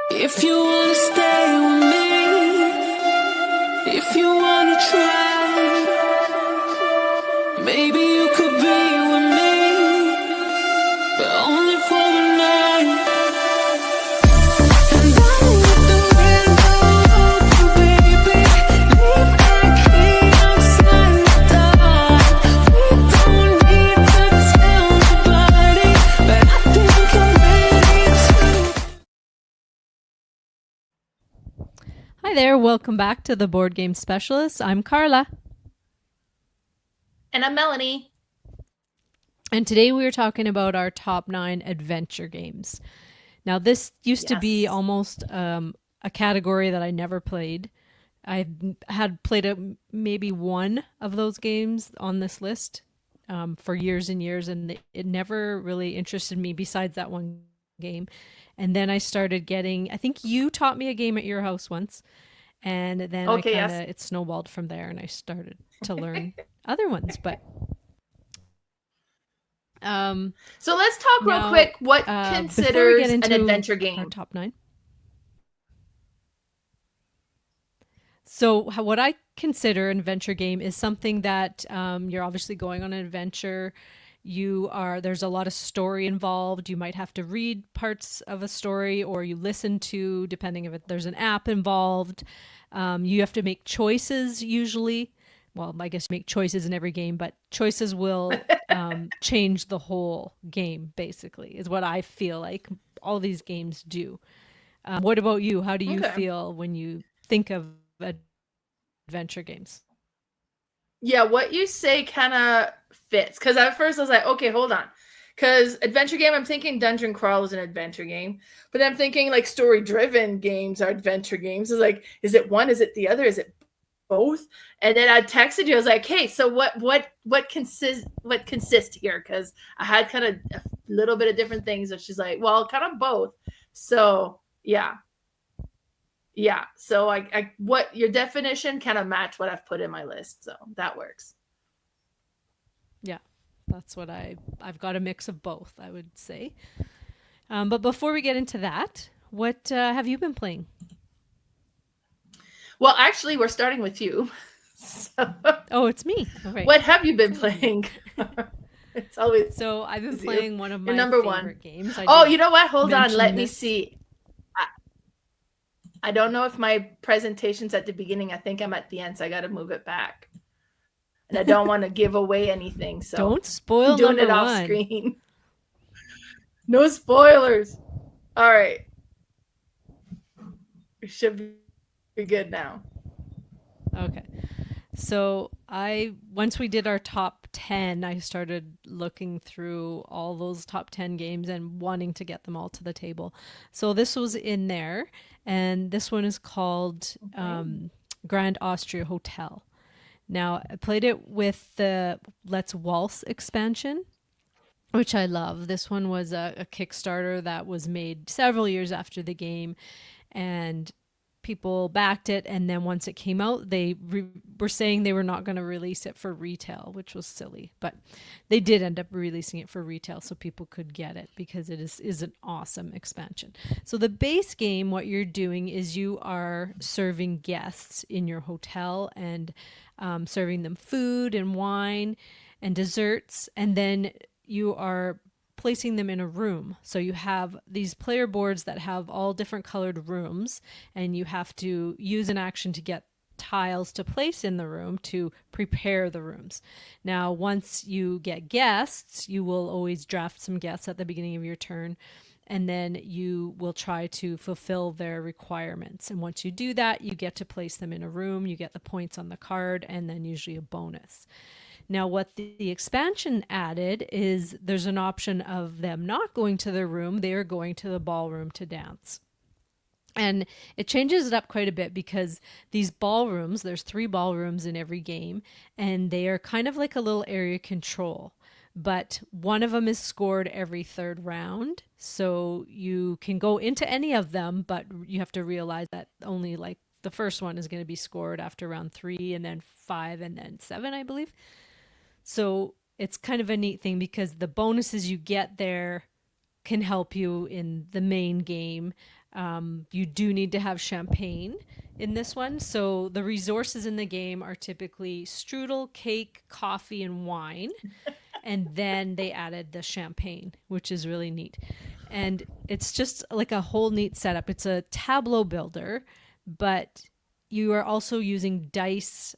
If you wanna stay with me, if you wanna try, maybe you could be with me, but only for the night. And I let the window open, baby, leave our key outside the door. We don't need to tell nobody, but I think I'm ready to. Hi there, welcome back to the Board Game Specialist. I'm Carla, And I'm Melanie. and today we are talking about our top 9 adventure games. Now, this used to be Yes. almost a category that I never played. I had played maybe one of those games on this list for years and years, and it never really interested me besides that one game. And then I started getting, I think you taught me a game at your house once. And then Okay, yes. it snowballed from there and I started to learn other ones. But So let's talk real now, quick what before we considers get an into adventure our game. top 9. So what I consider an adventure game is something that you're obviously going on an adventure. There's a lot of story involved. You might have to read parts of a story or you listen to, depending if there's an app involved. You have to make choices usually. Well, I guess make choices in every game, but choices will change the whole game, basically, is what I feel like all these games do. What about you? How do you Okay. feel when you think of adventure games? Yeah, what you say kind of fits. Because at first I was like, okay, hold on. Because adventure game, I'm thinking Dungeon Crawl is an adventure game. But I'm thinking like story-driven games are adventure games. It's like, is it one? Is it the other? Is it both? And then I texted you. I was like, hey, so what consists here? Because I had kind of a little bit of different things. And she's like, well, kind of both. So yeah. Yeah. So I what your definition kind of match what I've put in my list. So that works. Yeah, that's what I've got a mix of both, I would say. But before we get into that, what have you been playing? Well, actually, we're starting with you. So, Oh, it's me. All right. what have you been playing? It's always So I've been you. playing one of Your my number favorite one. games. I Oh, did you know what? Hold on. mention Let me this. see. I don't know if my presentation's at the beginning. I think I'm at the end, so I got to move it back. And I don't want to give away anything, so Don't spoil I'm doing number it off one. screen. No spoilers. All right. We should be good now. Okay. So once we did our top 10, I started looking through all those top 10 games and wanting to get them all to the table. So this was in there, and this one is called Grand Austria Hotel. Now, I played it with the Let's Waltz expansion, which I love. This one was a Kickstarter that was made several years after the game, and people backed it. And then once it came out, they were saying they were not going to release it for retail, which was silly. But they did end up releasing it for retail so people could get it because it is an awesome expansion. So the base game, what you're doing is you are serving guests in your hotel and serving them food and wine and desserts, and then you are placing them in a room. So you have these player boards that have all different colored rooms, and you have to use an action to get tiles to place in the room to prepare the rooms. Now, once you get guests, you will always draft some guests at the beginning of your turn, and then you will try to fulfill their requirements. And once you do that, you get to place them in a room, you get the points on the card, and then usually a bonus. Now, what the expansion added is there's an option of them not going to their room, they are going to the ballroom to dance. And it changes it up quite a bit because these ballrooms, there's 3 ballrooms in every game, and they are kind of like a little area control. But one of them is scored every 3rd round. So you can go into any of them, but you have to realize that only like the first one is going to be scored after round 3, and then 5, and then 7, I believe. So it's kind of a neat thing because the bonuses you get there can help you in the main game. You do need to have champagne in this one. So the resources in the game are typically strudel, cake, coffee, and wine. And then they added the champagne, which is really neat. And it's just like a whole neat setup. It's a tableau builder, but you are also using dice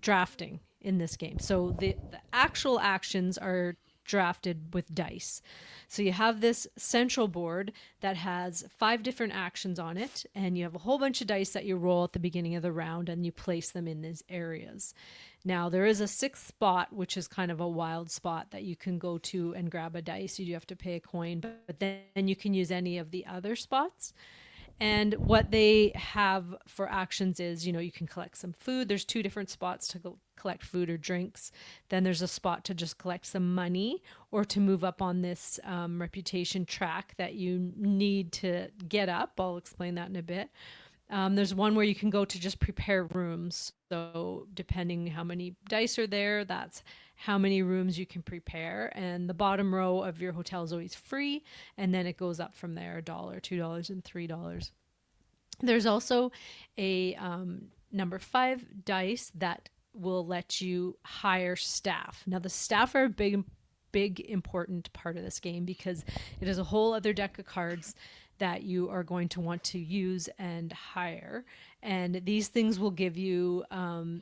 drafting in this game. So the actual actions are drafted with dice. So you have this central board that has 5 different actions on it, and you have a whole bunch of dice that you roll at the beginning of the round, and you place them in these areas. Now, there is a 6th spot, which is kind of a wild spot that you can go to and grab a dice. You do have to pay a coin, but then you can use any of the other spots. And what they have for actions is, you can collect some food. There's 2 different spots to go collect food or drinks. Then there's a spot to just collect some money or to move up on this reputation track that you need to get up. I'll explain that in a bit. There's one where you can go to just prepare rooms. So depending how many dice are there, that's how many rooms you can prepare. And the bottom row of your hotel is always free. And then it goes up from there, $1, $2, and $3. There's also a number 5 dice that will let you hire staff. Now the staff are a big important part of this game because it is a whole other deck of cards that you are going to want to use and hire. And these things will give you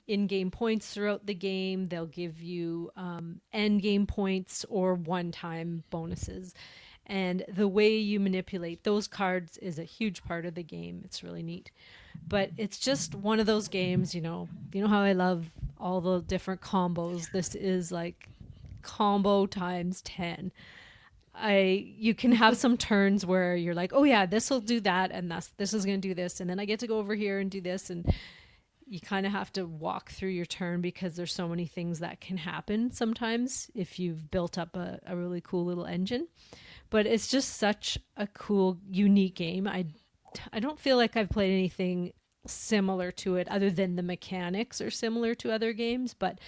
in-game points throughout the game. They'll give you end-game points or one-time bonuses. And the way you manipulate those cards is a huge part of the game. It's really neat. But it's just one of those games, you know how I love all the different combos. This is like combo times 10. You can have some turns where you're like, oh yeah, this will do that, and this is going to do this, and then I get to go over here and do this, and you kind of have to walk through your turn because there's so many things that can happen sometimes if you've built up a really cool little engine. But it's just such a cool, unique game. I don't feel like I've played anything similar to it other than the mechanics are similar to other games, but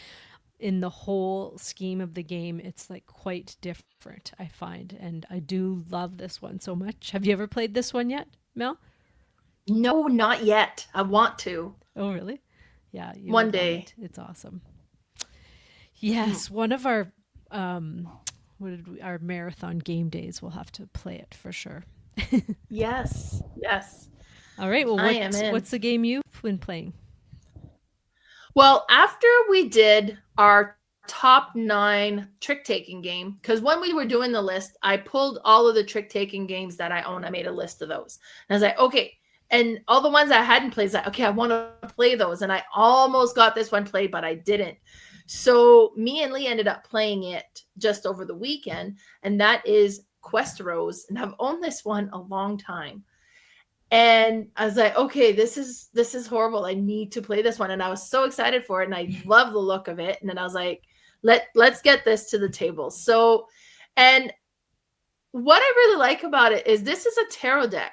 in the whole scheme of the game, it's like quite different, I find. And I do love this one so much. Have you ever played this one yet, Mel? No, not yet. I want to. Oh, really? Yeah. One day. It's awesome. Yes. One of our, our marathon game days, we'll have to play it for sure. Yes. All right. Well, what's the game you've been playing? Well, after we did our top 9 trick-taking game, because when we were doing the list, I pulled all of the trick-taking games that I own. I made a list of those. And I was like, okay. And all the ones I hadn't played, I was like, okay, I want to play those. And I almost got this one played, but I didn't. So me and Lee ended up playing it just over the weekend. And that is Questeros. And I've owned this one a long time. And I was like, okay, this is horrible. I need to play this one. And I was so excited for it. And I love the look of it. And then I was like, let's get this to the table. So, and what I really like about it is this is a tarot deck.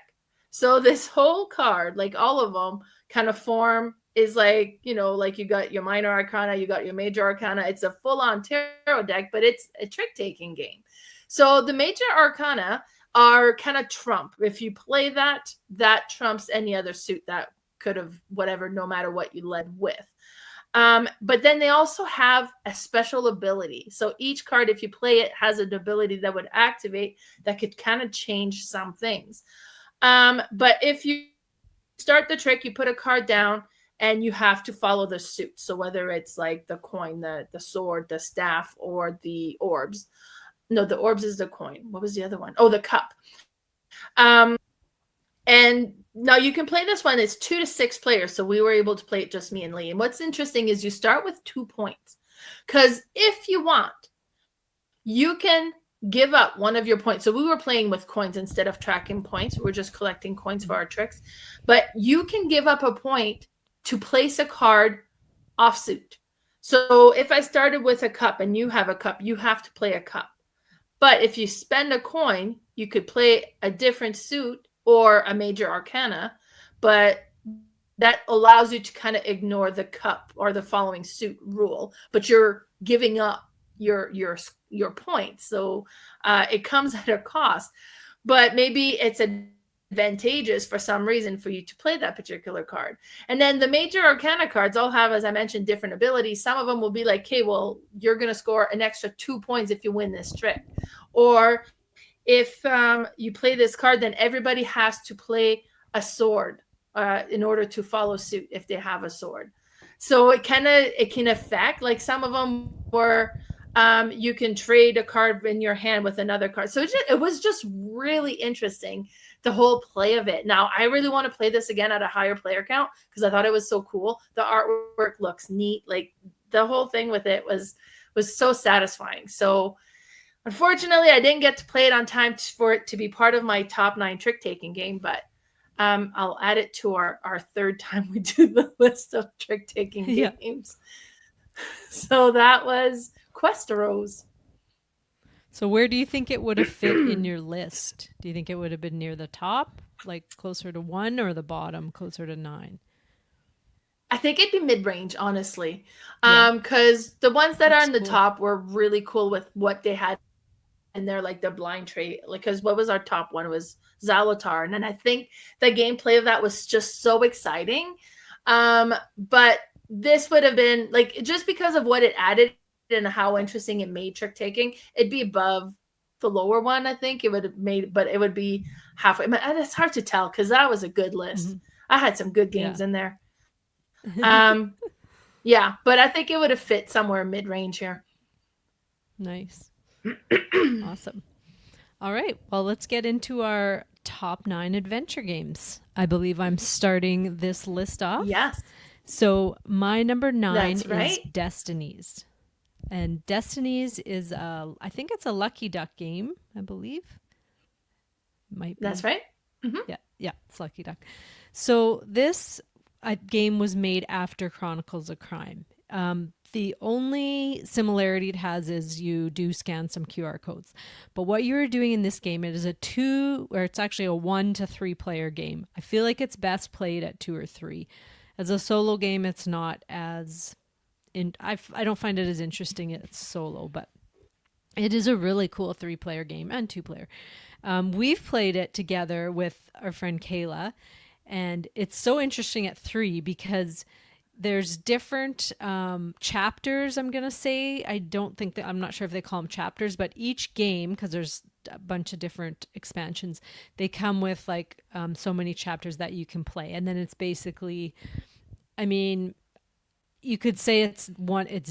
So this whole card, like all of them kind of form is like, like you got your minor arcana, you got your major arcana. It's a full-on tarot deck, but it's a trick-taking game. So the major arcana are kind of trump. If you play that trumps any other suit that could have whatever, no matter what you led with. But then they also have a special ability. So each card, if you play it, has an ability that would activate that could kind of change some things. But if you start the trick, you put a card down and you have to follow the suit. So whether it's like the coin, the sword, the staff, or the orbs. No, the orbs is the coin. What was the other one? Oh, the cup. And now you can play this one. It's 2 to 6 players. So we were able to play it just me and Lee. And what's interesting is you start with 2 points. Because if you want, you can give up one of your points. So we were playing with coins instead of tracking points. We were just collecting coins for our tricks. But you can give up a point to place a card offsuit. So if I started with a cup and you have a cup, you have to play a cup. But if you spend a coin, you could play a different suit or a major arcana, but that allows you to kind of ignore the cup or the following suit rule, but you're giving up your points. So it comes at a cost, but maybe it's a advantageous for some reason for you to play that particular card. And then the major arcana cards all have, as I mentioned, different abilities. Some of them will be like, okay, well, you're going to score an extra 2 points if you win this trick. Or if you play this card, then everybody has to play a sword in order to follow suit if they have a sword. So it can affect, like some of them were you can trade a card in your hand with another card. So it was just really interesting, the whole play of it. Now, I really want to play this again at a higher player count because I thought it was so cool. The artwork looks neat. Like the whole thing with it was so satisfying. So unfortunately, I didn't get to play it on time for it to be part of my top 9 trick-taking game, but I'll add it to our third time we do the list of trick-taking games. So that was Questeros. So where do you think it would have fit in your list? Do you think it would have been near the top, like closer to 1, or the bottom, closer to 9? I think it'd be mid-range, honestly. Because the ones that are in the top were really cool with what they had in there, like the blind trait. Like, because what was our top one? It was Zalatar. And then I think the gameplay of that was just so exciting. But this would have been, like, just because of what it added and how interesting it made trick-taking, it'd be above the lower one, I think. It would have made, but it would be halfway. And it's hard to tell because that was a good list. Mm-hmm. I had some good games in there. Yeah, but I think it would have fit somewhere mid-range here. Nice. Awesome. All right. Well, let's get into our top 9 adventure games. I believe I'm starting this list off. Yes. So my number 9 right. is Destinies. And Destinies is, I think it's a Lucky Duck game, I believe. Might be. That's right. Mm-hmm. Yeah, it's Lucky Duck. So this game was made after Chronicles of Crime. The only similarity it has is you do scan some QR codes. But what you're doing in this game, it is it's actually a 1 to 3 player game. I feel like it's best played at 2 or 3. As a solo game, it's not as... I don't find it as interesting as solo, but it is a really cool 3-player game and 2-player. We've played it together with our friend Kayla, and it's so interesting at 3 because there's different chapters, I'm going to say. I'm not sure if they call them chapters, but each game, because there's a bunch of different expansions, they come with like so many chapters that you can play. And then it's basically, I mean, you could say it's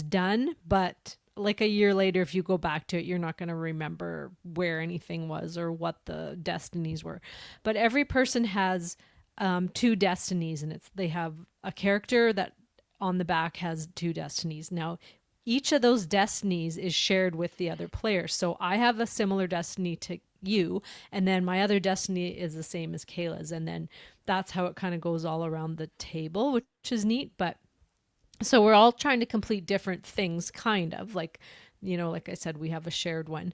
done, but like a year later, if you go back to it, you're not going to remember where anything was or what the destinies were. But every person has 2 destinies, and they have a character that on the back has 2 destinies. Now, each of those destinies is shared with the other player. So I have a similar destiny to you, and then my other destiny is the same as Kayla's, and then that's how it kind of goes all around the table, which is neat. But so we're all trying to complete different things, kind of like, like I said, we have a shared one.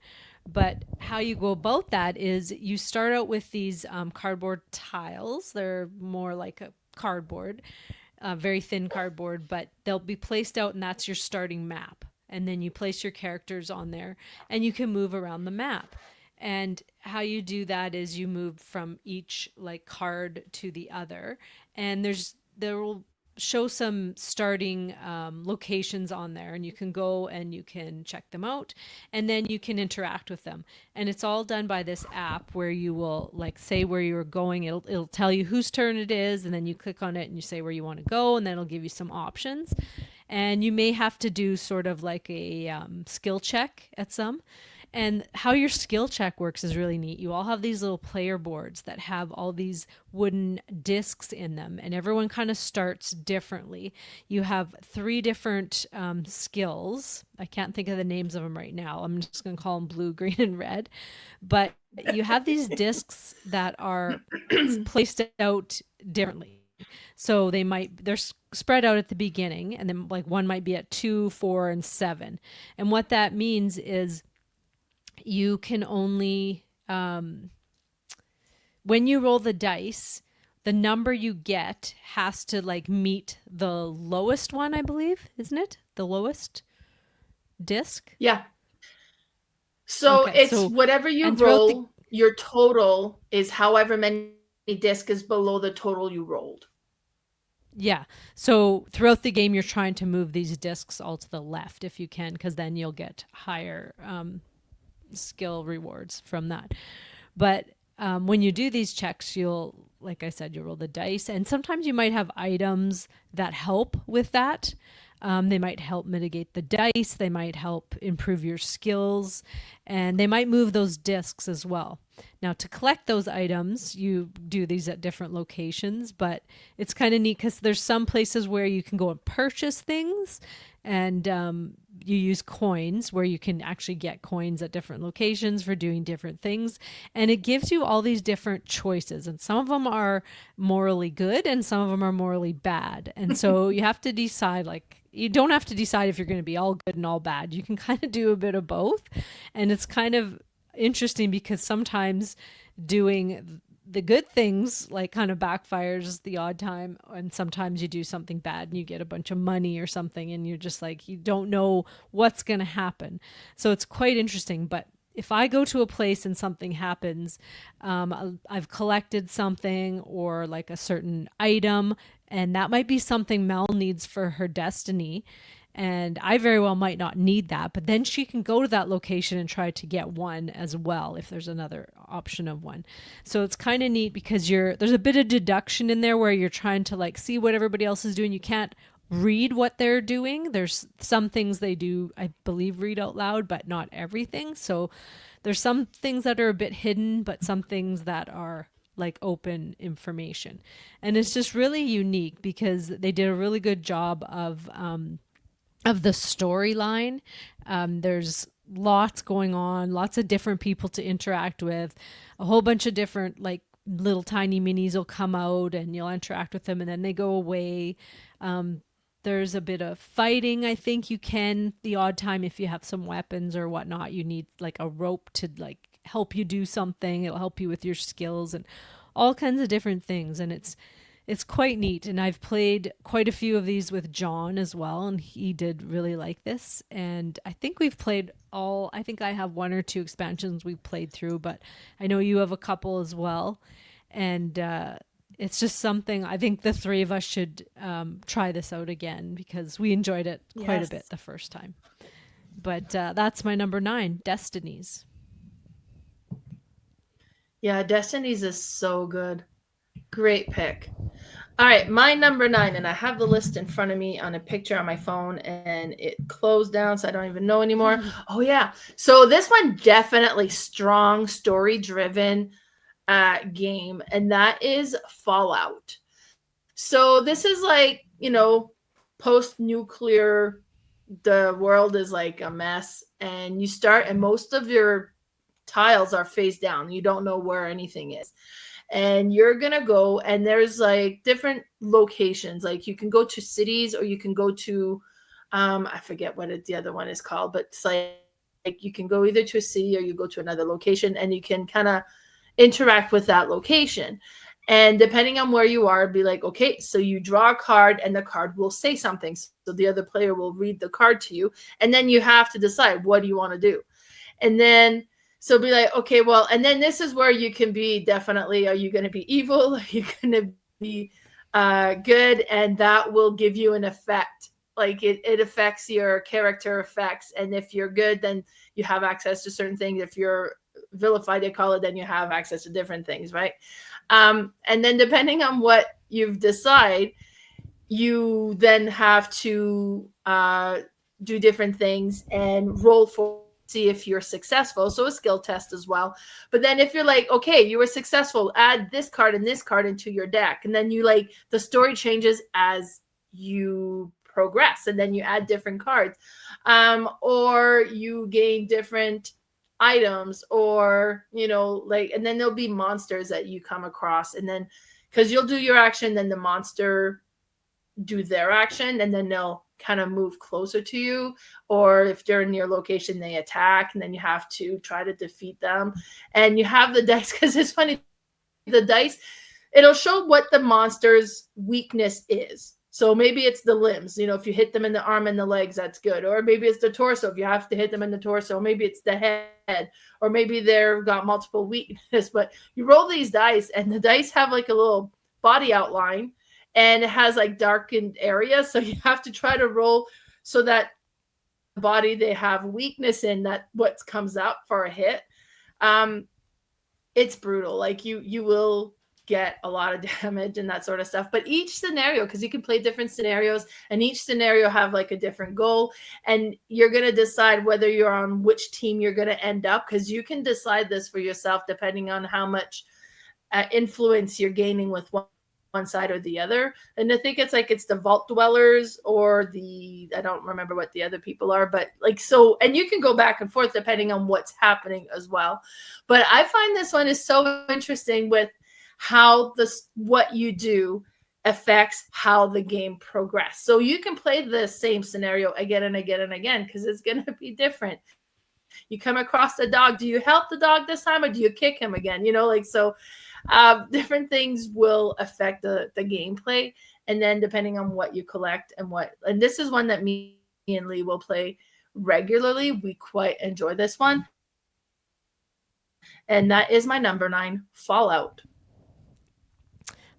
But how you go about that is you start out with these cardboard tiles. They're more like a cardboard, very thin cardboard, but they'll be placed out, and that's your starting map. And then you place your characters on there, and you can move around the map. And how you do that is you move from each like card to the other, and there will show some starting locations on there, and you can go and you can check them out, and then you can interact with them. And it's all done by this app where you will like say where you're going. It'll tell you whose turn it is, and then you click on it and you say where you want to go, and then it'll give you some options. And you may have to do sort of like a skill check at some. And how your skill check works is really neat. You all have these little player boards that have all these wooden discs in them, and everyone kind of starts differently. You have 3 different skills. I can't think of the names of them right now. I'm just going to call them blue, green, and red. But you have these discs that are placed out differently. So they're spread out at the beginning, and then like one might be at 2, 4, and 7. And what that means is you can only, when you roll the dice, the number you get has to like meet the lowest one, I believe, isn't it? The lowest disc? Yeah. So okay, it's whatever you roll, your total is however many disc is below the total you rolled. Yeah. So throughout the game, you're trying to move these discs all to the left if you can, because then you'll get higher skill rewards from that. But when you do these checks, like I said, you roll the dice, and sometimes you might have items that help with that. They might help mitigate the dice, they might help improve your skills, and they might move those discs as well. Now, to collect those items, you do these at different locations, but it's kind of neat because there's some places where you can go and purchase things, and you use coins where you can actually get coins at different locations for doing different things. And it gives you all these different choices. And some of them are morally good and some of them are morally bad. And so you have to decide, like, you don't have to decide if you're going to be all good and all bad. You can kind of do a bit of both. And it's kind of interesting because sometimes doing the good things like kind of backfires the odd time, and sometimes you do something bad and you get a bunch of money or something and you're just like, you don't know what's going to happen. So it's quite interesting. But if I go to a place and something happens, I've collected something or like a certain item, and that might be something Mel needs for her destiny, and I very well might not need that, but then she can go to that location and try to get one as well if there's another option of one. So it's kind of neat because there's a bit of deduction in there where you're trying to like see what everybody else is doing. You can't read what they're doing. There's some things they do, I believe, read out loud, but not everything. So there's some things that are a bit hidden, but some things that are like open information. And it's just really unique because they did a really good job of the storyline. There's lots going on, lots of different people to interact with, a whole bunch of different like little tiny minis will come out and you'll interact with them and then they go away. There's a bit of fighting. I think you can the odd time if you have some weapons or whatnot, you need like a rope to like help you do something. It'll help you with your skills and all kinds of different things. And it's quite neat. And I've played quite a few of these with John as well, and he did really like this. And I think we've played I think I have one or two expansions we've played through, but I know you have a couple as well. And it's just something I think the three of us should try this out again because we enjoyed it quite a bit the first time. But that's my number 9, Destinies. Yeah, Destinies is so good. Great pick. All right, my number 9, and I have the list in front of me on a picture on my phone, and it closed down, so I don't even know anymore. Oh, yeah. So this one definitely strong, story-driven game, and that is Fallout. So this is like, post-nuclear, the world is like a mess, and you start, and most of your tiles are face down. You don't know where anything is. And you're gonna go, and there's like different locations. Like you can go to cities, or you can go to, I forget what the other one is called, but it's like you can go either to a city or you go to another location, and you can kind of interact with that location. And depending on where you are, be like, okay, so you draw a card, and the card will say something. So the other player will read the card to you, and then you have to decide what do you want to do, and then. So be like, okay, well, and then this is where you can be definitely, are you going to be evil? Are you going to be good? And that will give you an effect. Like it affects your character effects. And if you're good, then you have access to certain things. If you're vilified, they call it, then you have access to different things, right? And then depending on what you've decided, you then have to do different things and roll for see if you're successful. So a skill test as well. But then if you're like, okay, you were successful, add this card and this card into your deck. And then you like the story changes as you progress. And then you add different cards. Or you gain different items or, and then there'll be monsters that you come across. And then because you'll do your action, then the monster do their action, and then they'll kind of move closer to you, or if they're in your location, they attack, and then you have to try to defeat them. And you have the dice, because it's funny, the dice, it'll show what the monster's weakness is. So maybe it's the limbs, you know, if you hit them in the arm and the legs, that's good. Or maybe it's the torso, if you have to hit them in the torso. Maybe it's the head, or maybe they've got multiple weakness. But you roll these dice, and the dice have like a little body outline, and it has like darkened areas. So you have to try to roll so that body they have weakness in, that what comes up for a hit. Um, it's brutal. Like you will get a lot of damage and that sort of stuff. But each scenario, because you can play different scenarios, and each scenario have like a different goal, and you're gonna decide whether you're on which team you're gonna end up, because you can decide this for yourself depending on how much influence you're gaining with one side or the other. And I think it's the vault dwellers, or the, I don't remember what the other people are, but like, so, and you can go back and forth depending on what's happening as well. But I find this one is so interesting with how this, what you do affects how the game progresses. So you can play the same scenario again and again and again, because it's going to be different. You come across a dog, do you help the dog this time, or do you kick him again? You know, like, so different things will affect the gameplay. And then depending on what you collect and this is one that me and Lee will play regularly. We quite enjoy this one. And that is my number 9, Fallout.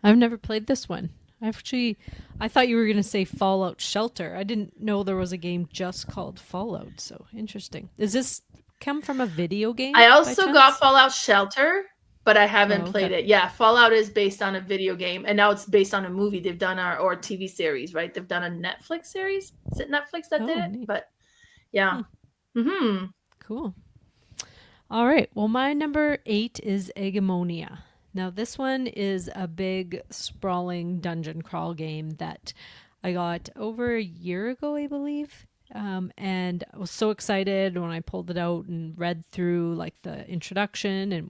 I've never played this one. I thought you were going to say Fallout Shelter. I didn't know there was a game just called Fallout. So interesting. Does this come from a video game? I also got Fallout Shelter, but I haven't played it. Yeah, Fallout is based on a video game, and now it's based on a movie. They've done or TV series, right? They've done a Netflix series. Is it Netflix that did it? Neat. But yeah. Cool. All right. Well, my number 8 is Agemonia. Now, this one is a big, sprawling dungeon crawl game that I got over a year ago, I believe. And I was so excited when I pulled it out and read through like the introduction, and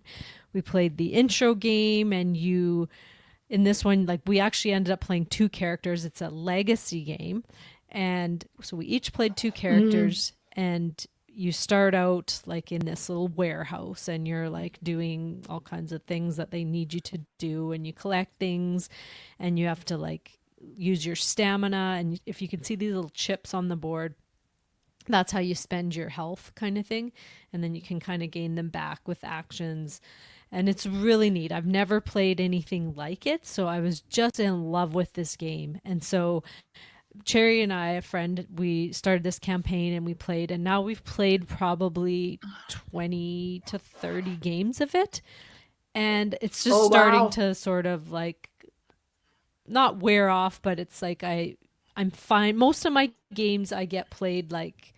we played the intro game. And in this one, like, we actually ended up playing 2 characters. It's a legacy game. And so we each played 2 characters, and you start out like in this little warehouse, and you're like doing all kinds of things that they need you to do, and you collect things, and you have to like use your stamina. And if you can see these little chips on the board, that's how you spend your health, kind of thing. And then you can kind of gain them back with actions. And it's really neat. I've never played anything like it, so I was just in love with this game. And so Cherry and I, a friend, we started this campaign and we played, and now we've played probably 20 to 30 games of it. And it's just starting to sort of like not wear off, but it's like I'm fine. Most of my games I get played like,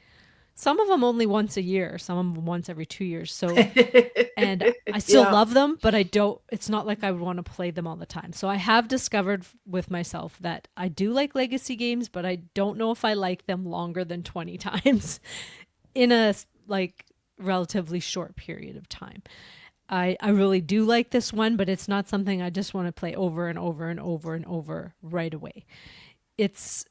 some of them only once a year, some of them once every 2 years. So, and I still love them, but it's not like I would want to play them all the time. So I have discovered with myself that I do like legacy games, but I don't know if I like them longer than 20 times in a like relatively short period of time. I really do like this one, but it's not something I just want to play over and over and over and over right away. It's,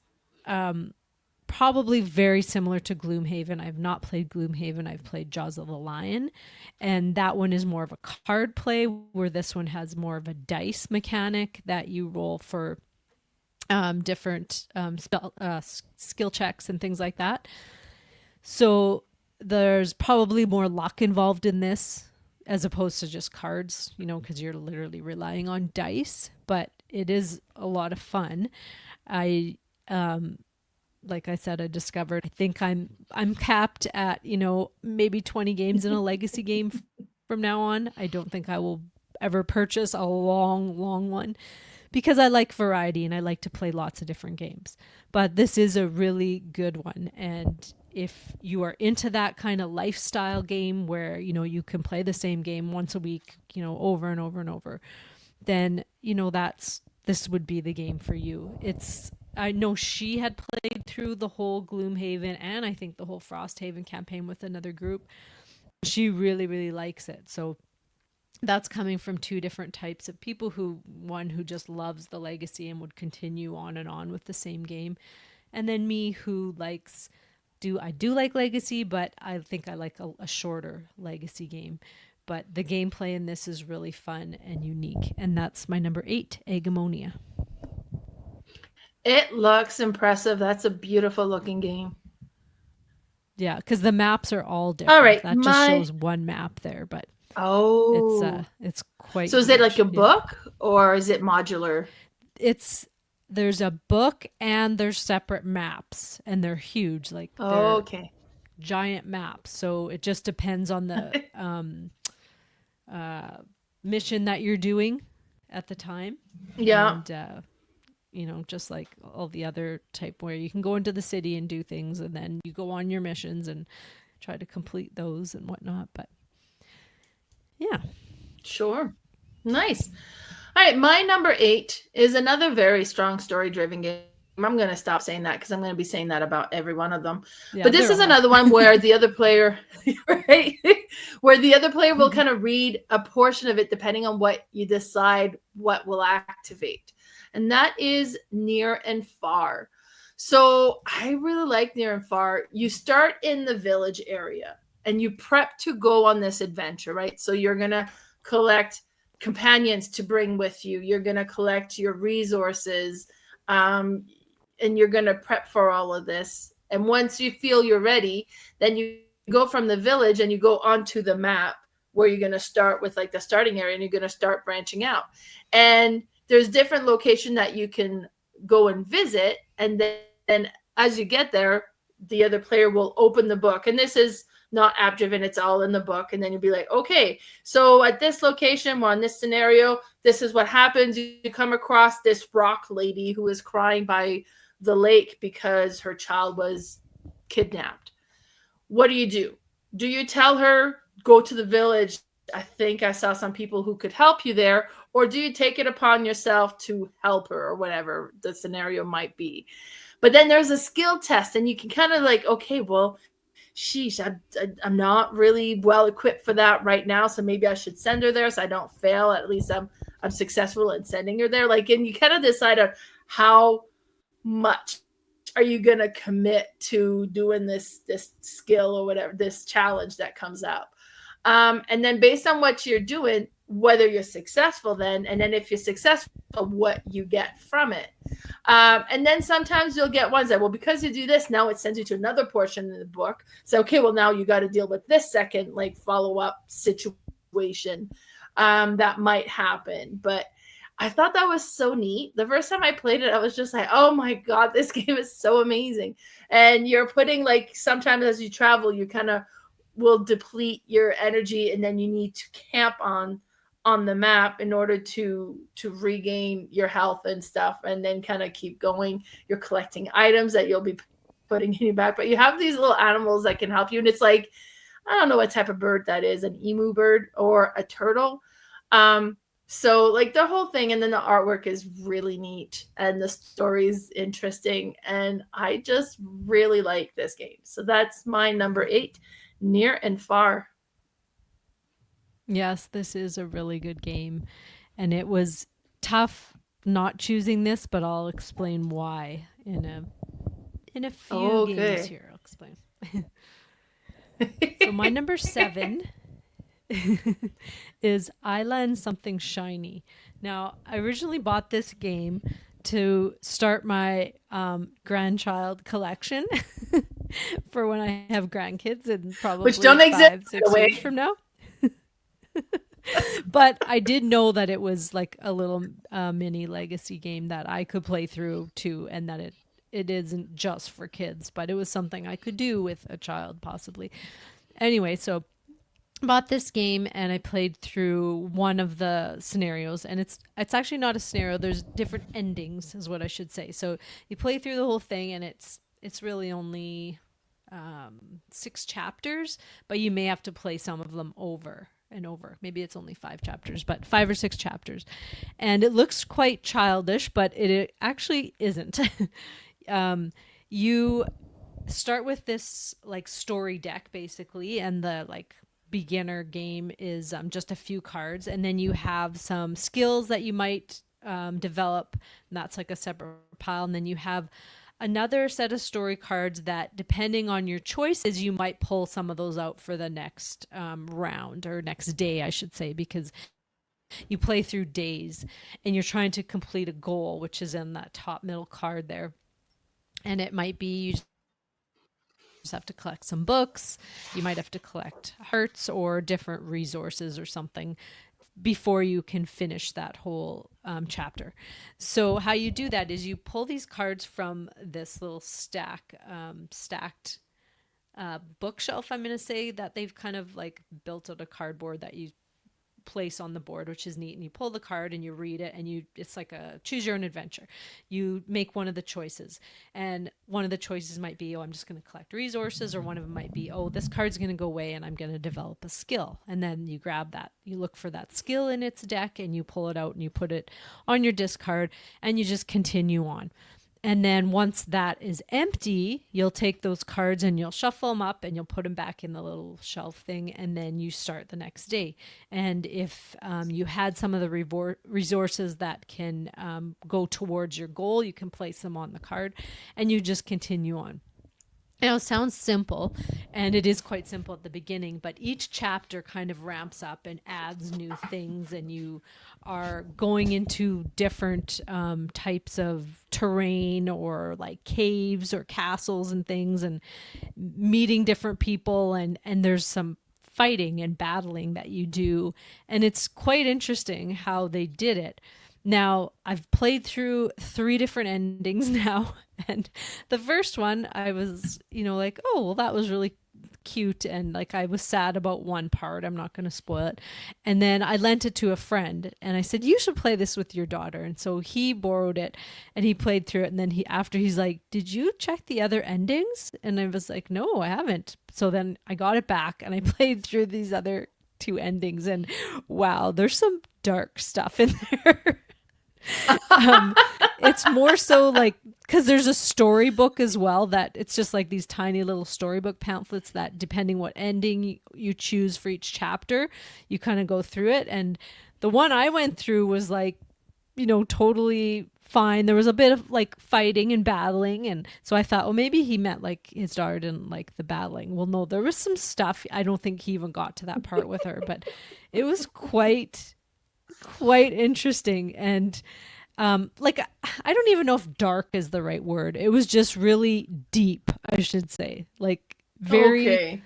probably very similar to Gloomhaven. I've not played Gloomhaven. I've played Jaws of the Lion, and that one is more of a card play, where this one has more of a dice mechanic that you roll for different skill checks and things like that. So there's probably more luck involved in this as opposed to just cards, you know, because you're literally relying on dice, but it is a lot of fun. Like I said, I discovered, I think I'm capped at, you know, maybe 20 games in a legacy game from now on. I don't think I will ever purchase a long one, because I like variety and I like to play lots of different games. But this is a really good one. And if you are into that kind of lifestyle game where, you know, you can play the same game once a week, you know, over and over and over, then, you know, this would be the game for you. I know she had played through the whole Gloomhaven and I think the whole Frosthaven campaign with another group. She really, really likes it. So that's coming from 2 different types of people, one who just loves the legacy and would continue on and on with the same game. And then me, who I do like legacy, but I think I like a shorter legacy game. But the gameplay in this is really fun and unique. And that's my number 8, Agemonia. It looks impressive. That's a beautiful looking game. Yeah, because the maps are all All different. right, That just shows one map there, but oh. it's quite So is it like huge. a Yeah. book or is it modular? It's there's a book and there's separate maps and they're huge, like they're Okay. giant maps. So it just depends on the mission that you're doing at the time. Yeah. And just like all the other type where you can go into the city and do things and then you go on your missions and try to complete those and whatnot. But yeah. Sure. Nice. All right, my number 8 is another very strong story driven game. I'm going to stop saying that because I'm going to be saying that about every one of them. Yeah, but this they're is all. another one where the other player, right? Where the other player will kind of read a portion of it depending on what you decide what will activate. And that is Near and Far. So I really like Near and Far. You start in the village area and you prep to go on this adventure, right? So you're going to collect companions to bring with you. You're going to collect your resources. And you're going to prep for all of this. And once you feel you're ready, then you go from the village and you go onto the map where you're going to start with like the starting area and you're going to start branching out. And there's different location that you can go and visit. And then as you get there, the other player will open the book. And this is not app driven, it's all in the book. And then you'll be like, okay, so at this location, we're on this scenario, this is what happens. You come across this rock lady who is crying by the lake because her child was kidnapped. What do? Do you tell her, go to the village? I think I saw some people who could help you there. Or do you take it upon yourself to help her or whatever the scenario might be? But then there's a skill test and you can kind of like, okay, well, sheesh, I'm not really well equipped for that right now. So maybe I should send her there so I don't fail. At least I'm successful in sending her there. Like, and you kind of decide on how much are you going to commit to doing this skill or whatever, this challenge that comes up. And then based on what you're doing, whether you're successful then, and then if you're successful, what you get from it. And then sometimes you'll get ones that, well, because you do this, now it sends you to another portion of the book. So, okay, well, now you got to deal with this second, like follow-up situation that might happen. But I thought that was so neat. The first time I played it, I was just like, oh my God, this game is so amazing. And you're putting like, sometimes as you travel, you kind of will deplete your energy and then you need to camp on the map in order to regain your health and stuff and then kind of keep going. You're collecting items that you'll be putting in your back, but you have these little animals that can help you. And it's like, I don't know what type of bird that is, an emu bird or a turtle. So like the whole thing, and then the artwork is really neat and the story's interesting. And I just really like this game. So that's my number 8, Near and Far. Yes, this is a really good game. And it was tough not choosing this, but I'll explain why in a few games here. I'll explain. So my number 7 is Eila and Something Shiny. Now, I originally bought this game to start my grandchild collection for when I have grandkids and probably Which don't 5-6 exist years from now. But I did know that it was like a little mini legacy game that I could play through too, and that it isn't just for kids, but it was something I could do with a child possibly. Anyway, so bought this game and I played through one of the scenarios, and it's actually not a scenario. There's different endings, is what I should say. So you play through the whole thing, and it's really only 6 chapters, but you may have to play some of them over and over. Maybe it's only 5 chapters, but 5 or 6 chapters. And it looks quite childish, but it actually isn't. You start with this like story deck basically, and the like beginner game is just a few cards, and then you have some skills that you might develop, and that's like a separate pile. And then you have another set of story cards that, depending on your choices, you might pull some of those out for the next round, or next day, I should say, because You play through days, and you're trying to complete a goal, which is in that top middle card there. And it might be you just have to collect some books, you might have to collect hearts or different resources or something before you can finish that whole chapter. So how you do that is you pull these cards from this little stacked bookshelf, I'm going to say, that they've kind of like built out a cardboard that you place on the board, which is neat. And you pull the card and you read it, and it's like a choose your own adventure. You make one of the choices, and one of the choices might be, oh, I'm just going to collect resources, or one of them might be, oh, this card's going to go away and I'm going to develop a skill. And then you grab that, you look for that skill in its deck, and you pull it out and you put it on your discard, and you just continue on. And then once that is empty, you'll take those cards and you'll shuffle them up and you'll put them back in the little shelf thing. And then you start the next day. And if you had some of the resources that can go towards your goal, you can place them on the card and you just continue on. Now, it sounds simple, and it is quite simple at the beginning, but each chapter kind of ramps up and adds new things, and you are going into different types of terrain, or like caves or castles and things, and meeting different people, and there's some fighting and battling that you do, and it's quite interesting how they did it. Now, I've played through 3 different endings now, and the first one I was, like, oh, well, that was really cute, and like I was sad about one part. I'm not going to spoil it. And then I lent it to a friend, and I said, you should play this with your daughter. And so he borrowed it, and he played through it, and then he's like, did you check the other endings? And I was like, no, I haven't. So then I got it back, and I played through these other 2 endings, and wow, there's some dark stuff in there. It's more so like, because there's a storybook as well, that it's just like these tiny little storybook pamphlets that, depending what ending you choose for each chapter, you kind of go through it. And the one I went through was like, totally fine. There was a bit of like fighting and battling, and so I thought, well, maybe he meant like his daughter didn't like the battling. Well, no, there was some stuff. I don't think he even got to that part with her, but it was quite interesting. And like, I don't even know if dark is the right word. It was just really deep, I should say. Like, very okay.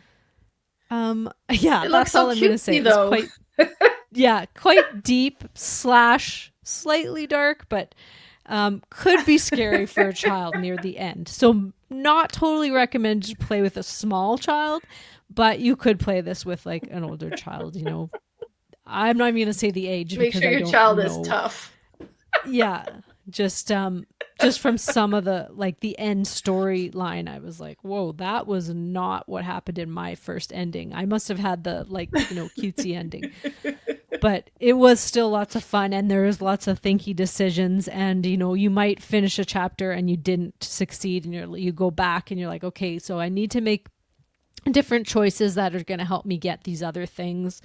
Yeah, It looks that's so all I'm gonna say. cutesy, though. Quite deep / slightly dark, but could be scary for a child near the end. So not totally recommended to play with a small child, but you could play this with like an older child. I'm not even gonna say the age. Make sure your child is tough. Yeah, just from some of the, like, the end storyline, I was like, whoa, that was not what happened in my first ending. I must have had the, like, cutesy ending. But it was still lots of fun, and there is lots of thinky decisions, and you might finish a chapter and you didn't succeed, and you go back and you're like, okay, so I need to make different choices that are going to help me get these other things.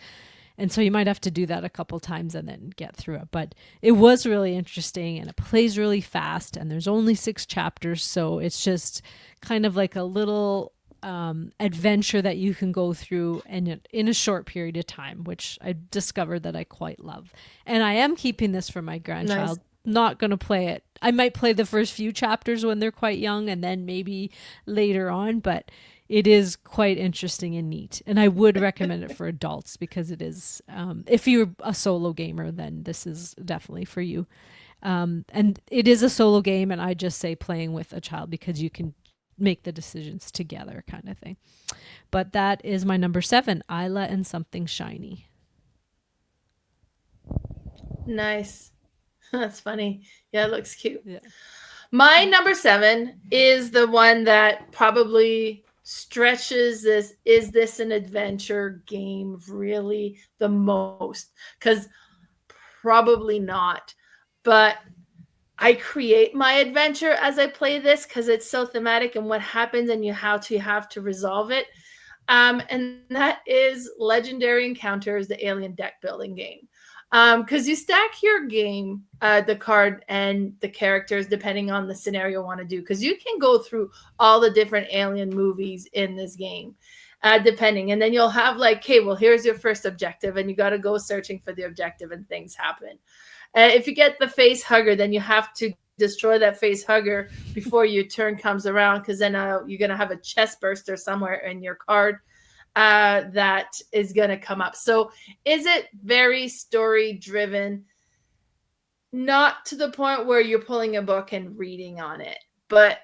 And so you might have to do that a couple times and then get through it. But it was really interesting, and it plays really fast, and there's only 6 chapters. So it's just kind of like a little adventure that you can go through in a short period of time, which I discovered that I quite love. And I am keeping this for my grandchild. Nice. Not going to play it. I might play the first few chapters when they're quite young, and then maybe later on, but it is quite interesting and neat, and I would recommend it for adults, because it is, if you're a solo gamer, then this is definitely for you. And it is a solo game, and I just say playing with a child because you can make the decisions together, kind of thing. But that is my number 7, Eila and Something Shiny. Nice. That's funny. Yeah, it looks cute. Yeah. My number 7 is the one that probably stretches this. Is this an adventure game really the most? Because probably not. But I create my adventure as I play this because it's so thematic and what happens, and you have to resolve it. And that is Legendary Encounters, the alien deck building game. Because you stack your game, the card and the characters, depending on the scenario you want to do. Because you can go through all the different alien movies in this game. depending. And then you'll have like, okay, well, here's your first objective, and you got to go searching for the objective, and things happen. If you get the face hugger, then you have to destroy that face hugger before your turn comes around, because then you're going to have a chest burster somewhere in your card that is going to come up. So is it very story driven? Not to the point where you're pulling a book and reading on it, but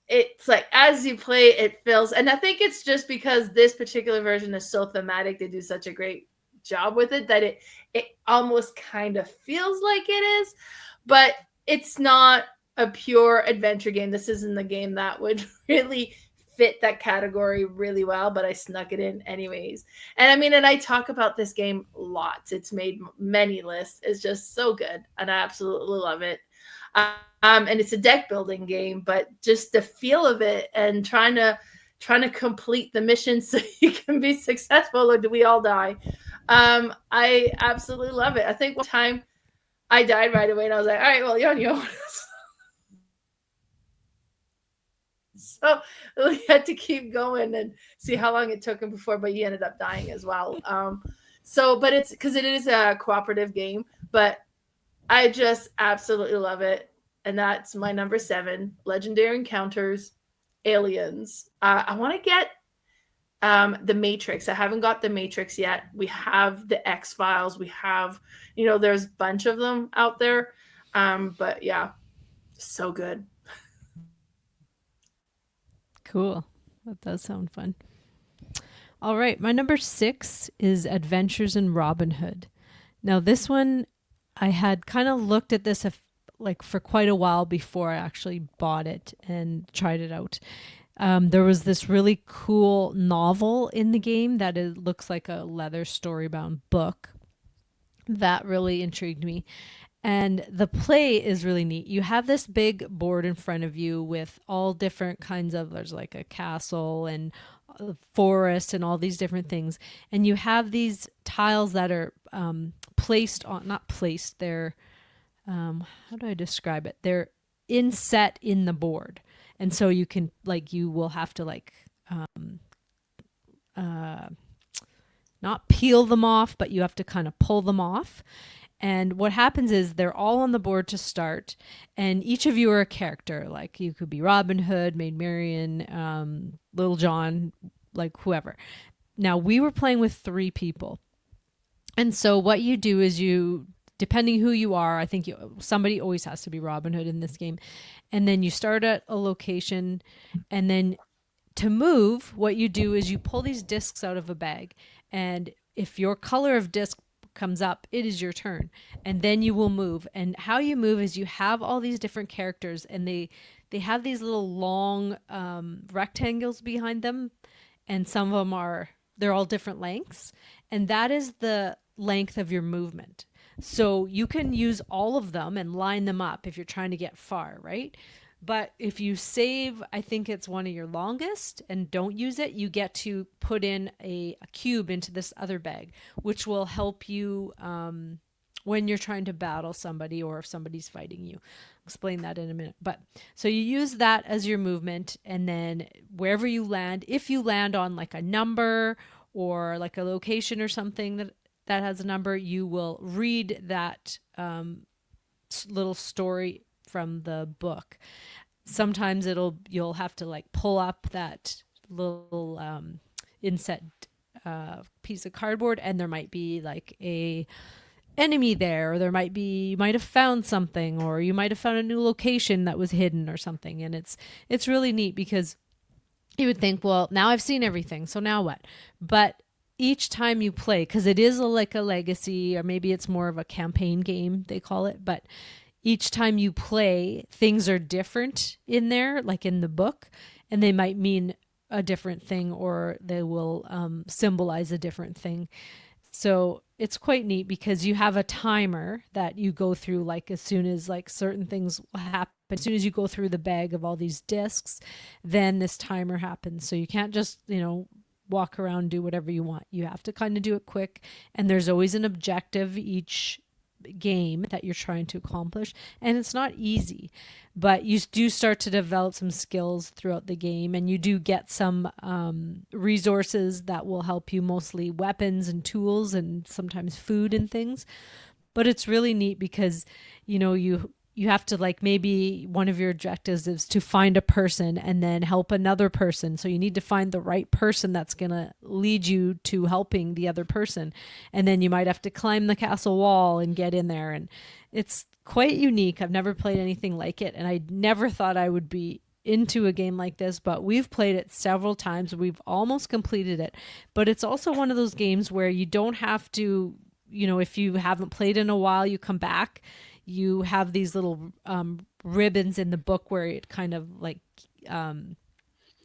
it's like as you play, it feels, and I think it's just because this particular version is so thematic, they do such a great job with it that it almost kind of feels like it is, but it's not a pure adventure game. This isn't the game that would really fit that category really well, but I snuck it in anyways. And I mean, and I talk about this game lots. It's made many lists. It's just so good, and I absolutely love it. And it's a deck building game, but just the feel of it and trying to complete the mission so you can be successful, or do we all die? I absolutely love it. I think one time I died right away, and I was like, all right, well, you're on your own. So we had to keep going and see how long it took him before, but he ended up dying as well. But it's because it is a cooperative game, but I just absolutely love it. And that's my number 7, Legendary Encounters, Aliens. I want to get the Matrix. I haven't got the Matrix yet. We have the X-Files. We have, there's a bunch of them out there. But yeah, so good. Cool. That does sound fun. All right. My number 6 is Adventures in Robin Hood. Now, this one, I had kind of looked at this for quite a while before I actually bought it and tried it out. There was this really cool novel in the game that it looks like a leather storybound book. That really intrigued me. And the play is really neat. You have this big board in front of you with all different kinds of, there's like a castle and a forest and all these different things. And you have these tiles that are they're, how do I describe it? They're inset in the board. And so you can, you will have to not peel them off, but you have to kind of pull them off. And what happens is they're all on the board to start, and each of you are a character. Like you could be Robin Hood, Maid Marian, Little John, whoever. Now we were playing with 3 people. And so what you do is depending who you are, I think somebody always has to be Robin Hood in this game. And then you start at a location, and then to move, what you do is you pull these discs out of a bag, and if your color of disc comes up, it is your turn, and then you will move. And how you move is you have all these different characters, and they have these little long rectangles behind them, and some of them they're all different lengths, and that is the length of your movement. So you can use all of them and line them up if you're trying to get far, right? But if you save, I think it's one of your longest, and don't use it, you get to put in a cube into this other bag, which will help you when you're trying to battle somebody or if somebody's fighting you. I'll explain that in a minute. But so you use that as your movement, and then wherever you land, if you land on a number or a location or something that has a number, you will read that little story from the book. Sometimes you'll have to pull up that little inset piece of cardboard, and there might be a enemy there, or you might have found something, or you might have found a new location that was hidden or something. And it's really neat, because you would think, well, now I've seen everything, so now what? But each time you play, because it is a legacy, or maybe it's more of a campaign game, they call it, but each time you play, things are different in there, like in the book, and they might mean a different thing, or they will symbolize a different thing. So it's quite neat, because you have a timer that you go through, as soon as certain things happen, as soon as you go through the bag of all these discs, then this timer happens. So you can't just, walk around, do whatever you want. You have to kind of do it quick, and there's always an objective each game that you're trying to accomplish, and it's not easy, but you do start to develop some skills throughout the game, and you do get some resources that will help you, mostly weapons and tools and sometimes food and things. But it's really neat because you have to, like, maybe one of your objectives is to find a person and then help another person. So you need to find the right person that's going to lead you to helping the other person. And then you might have to climb the castle wall and get in there. And it's quite unique. I've never played anything like it. And I never thought I would be into a game like this, but we've played it several times. We've almost completed it. But it's also one of those games where you don't have to, if you haven't played in a while, you come back. You have these little ribbons in the book where it kind of like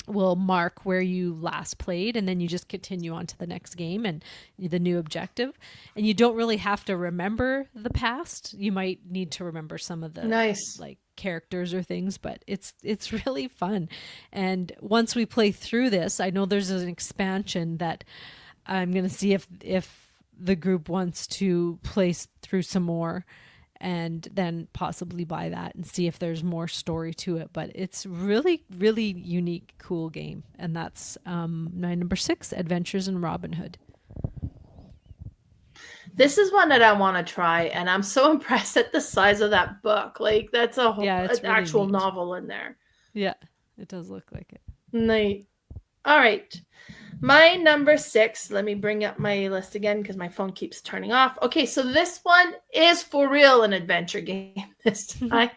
will mark where you last played, and then you just continue on to the next game and the new objective. And you don't really have to remember the past. You might need to remember some of the Nice. like characters or things, but it's really fun. And once we play through this, I know there's an expansion that I'm going to see if the group wants to play through some more, and then possibly buy that and see if there's more story to it. But it's really, really unique, cool game. And that's my number 6, Adventures in Robin Hood. This is one that I want to try, and I'm so impressed at the size of that book. Like, that's a whole Yeah, it's an really actual neat. novel in there. Yeah, it does look like it. Neat. All right. My number 6, let me bring up my list again because my phone keeps turning off. Okay, so this one is for real an adventure game this time.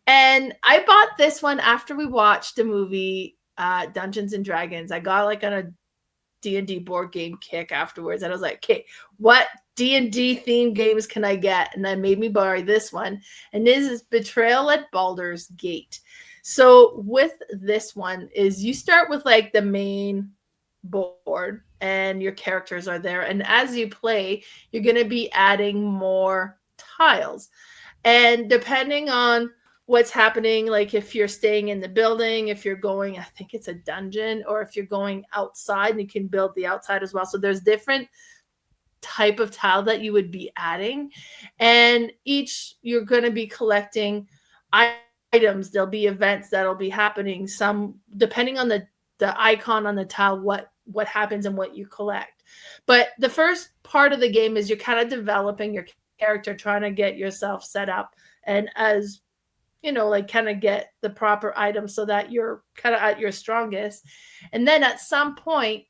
And I bought this one after we watched the movie Dungeons and Dragons. I got like on a D&D board game kick afterwards. And I was like, okay, what D&D themed games can I get? And that made me buy this one. And this is Betrayal at Baldur's Gate. So with this one is you start with like the main board and your characters are there. And as you play, you're going to be adding more tiles. And depending on what's happening, like if you're staying in the building, if you're going, I think it's a dungeon, or if you're going outside, and you can build the outside as well. So there's different type of tile that you would be adding. And each you're going to be collecting items. There'll be events that'll be happening. Some depending on the icon on the tile, what happens and what you collect. But the first part of the game is you're kind of developing your character, trying to get yourself set up, and as like kind of get the proper items so that you're kind of at your strongest. And then at some point,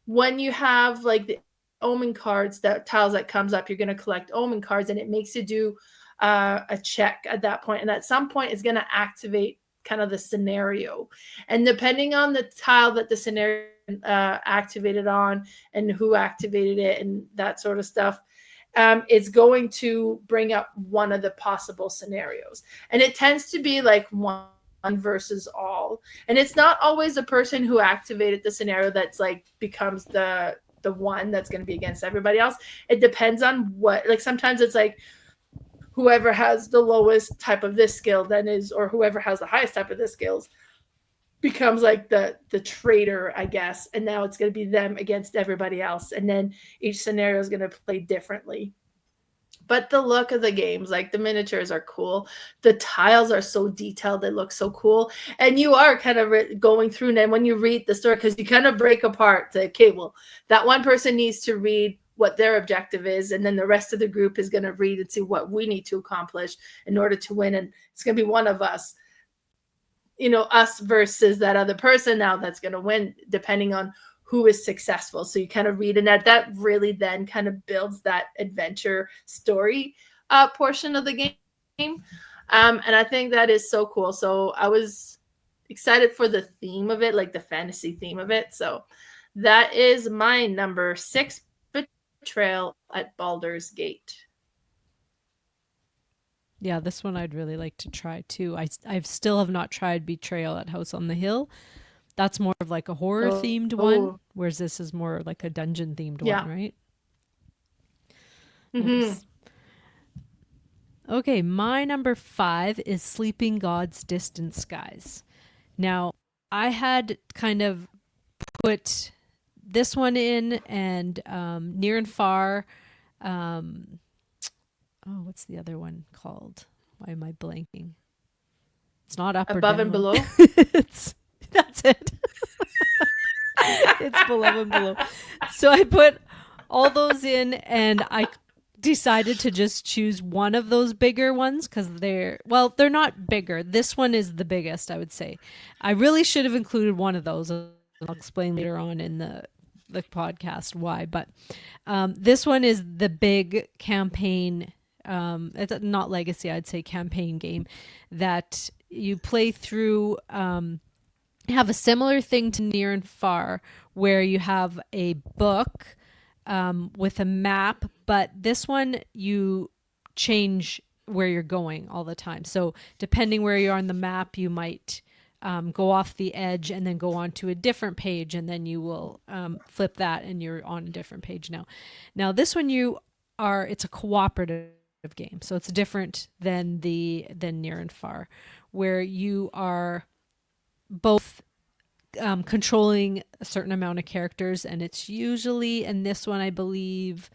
when you have like the omen cards, that tiles that comes up, you're going to collect omen cards, and it makes you do a check at that point. And at some point, it's going to activate kind of the scenario. And depending on the tile that the scenario activated on and who activated it and that sort of stuff, it's going to bring up one of the possible scenarios. And it tends to be like one versus all. And it's not always the person who activated the scenario that's like becomes the one that's going to be against everybody else. It depends on what, like sometimes it's like whoever has the lowest type of this skill then is, or whoever has the highest type of this skills becomes like the traitor, I guess. And now it's going to be them against everybody else. And then each scenario is going to play differently. But the look of the games, like the miniatures are cool. The tiles are so detailed. They look so cool. And you are kind of going through, and then when you read the story, because you kind of break apart to, okay, well, that one person needs to read what their objective is, and then the rest of the group is going to read and see what we need to accomplish in order to win. And it's going to be one of us, us versus that other person now that's going to win, depending on who is successful. So you kind of read, and that really then kind of builds that adventure story portion of the game. And I think that is so cool. So I was excited for the theme of it, like the fantasy theme of it. So that is my number 6, Betrayal at Baldur's Gate. Yeah, this one I'd really like to try too. I still have not tried Betrayal at House on the Hill. That's more of like a horror themed one, whereas this is more like a dungeon themed one, right? Mm-hmm. Nice. Okay, my number 5 is Sleeping God's Distant Skies. Now, I had kind of put this one in, and Near and Far, oh, what's the other one called? Why am I blanking? It's not up or Above and down. below. That's it. It's below and below. So I put all those in, and I decided to just choose one of those bigger ones because they're not bigger. This one is the biggest, I would say. I really should have included one of those. I'll explain later on in the podcast why, but this one is the big campaign. It's not legacy, I'd say campaign game that you play through. Have a similar thing to Near and Far, where you have a book with a map, but this one you change where you're going all the time. So depending where you are on the map, you might go off the edge and then go on to a different page, and then you will flip that and you're on a different page now. Now this one it's a cooperative game, so it's different than Near and Far, where you are both controlling a certain amount of characters, and it's usually in this one, I believe,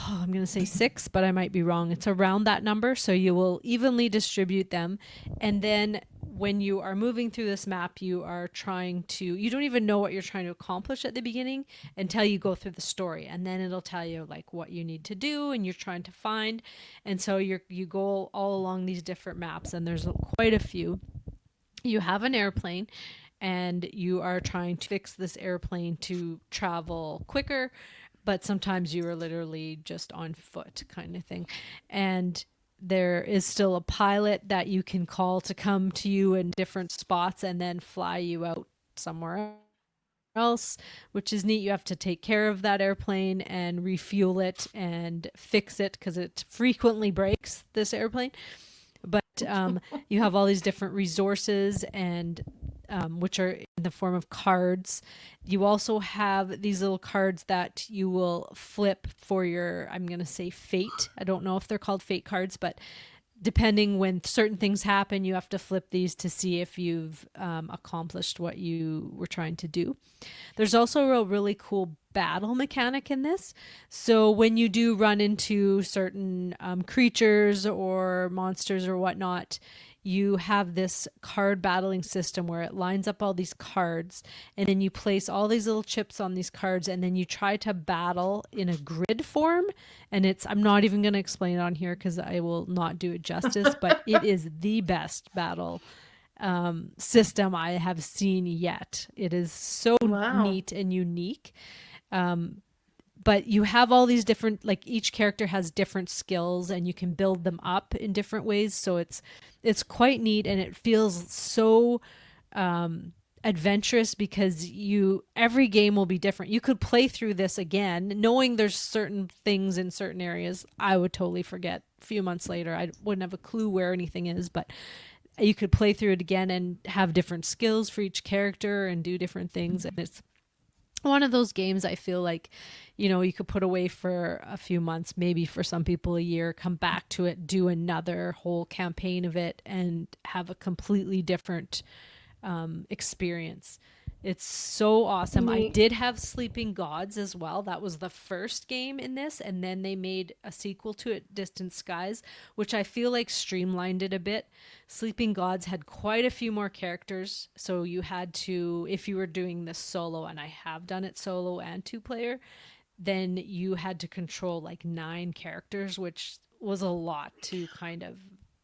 I'm going to say 6, but I might be wrong. It's around that number, so you will evenly distribute them. And then when you are moving through this map, you don't even know what you're trying to accomplish at the beginning until you go through the story, and then it'll tell you like what you need to do and you're trying to find. And so you go all along these different maps, and there's quite a few. You have an airplane, and you are trying to fix this airplane to travel quicker, but sometimes you are literally just on foot kind of thing. And there is still a pilot that you can call to come to you in different spots and then fly you out somewhere else, which is neat. You have to take care of that airplane and refuel it and fix it because it frequently breaks, this airplane. But you have all these different resources, and which are in the form of cards. You also have these little cards that you will flip for your, I'm going to say fate. I don't know if they're called fate cards, but depending when certain things happen, you have to flip these to see if you've accomplished what you were trying to do. There's also a really cool battle mechanic in this. So when you do run into certain creatures or monsters or whatnot, you have this card battling system where it lines up all these cards, and then you place all these little chips on these cards, and then you try to battle in a grid form. And I'm not even going to explain it on here because I will not do it justice, but it is the best battle system I have seen yet. It is so neat and unique. But you have all these different, like each character has different skills, and you can build them up in different ways. So it's quite neat, and it feels so adventurous because every game will be different. You could play through this again, knowing there's certain things in certain areas I would totally forget a few months later. I wouldn't have a clue where anything is, but you could play through it again and have different skills for each character and do different things. And it's one of those games I feel like, you could put away for a few months, maybe for some people a year, come back to it, do another whole campaign of it, and have a completely different experience. It's so awesome. I did have Sleeping Gods as well. That was the first game in this, and then they made a sequel to it, Distant Skies, which I feel like streamlined it a bit. Sleeping Gods had quite a few more characters, so you had to, if you were doing this solo, and I have done it solo and 2-player, then you had to control like 9 characters, which was a lot to kind of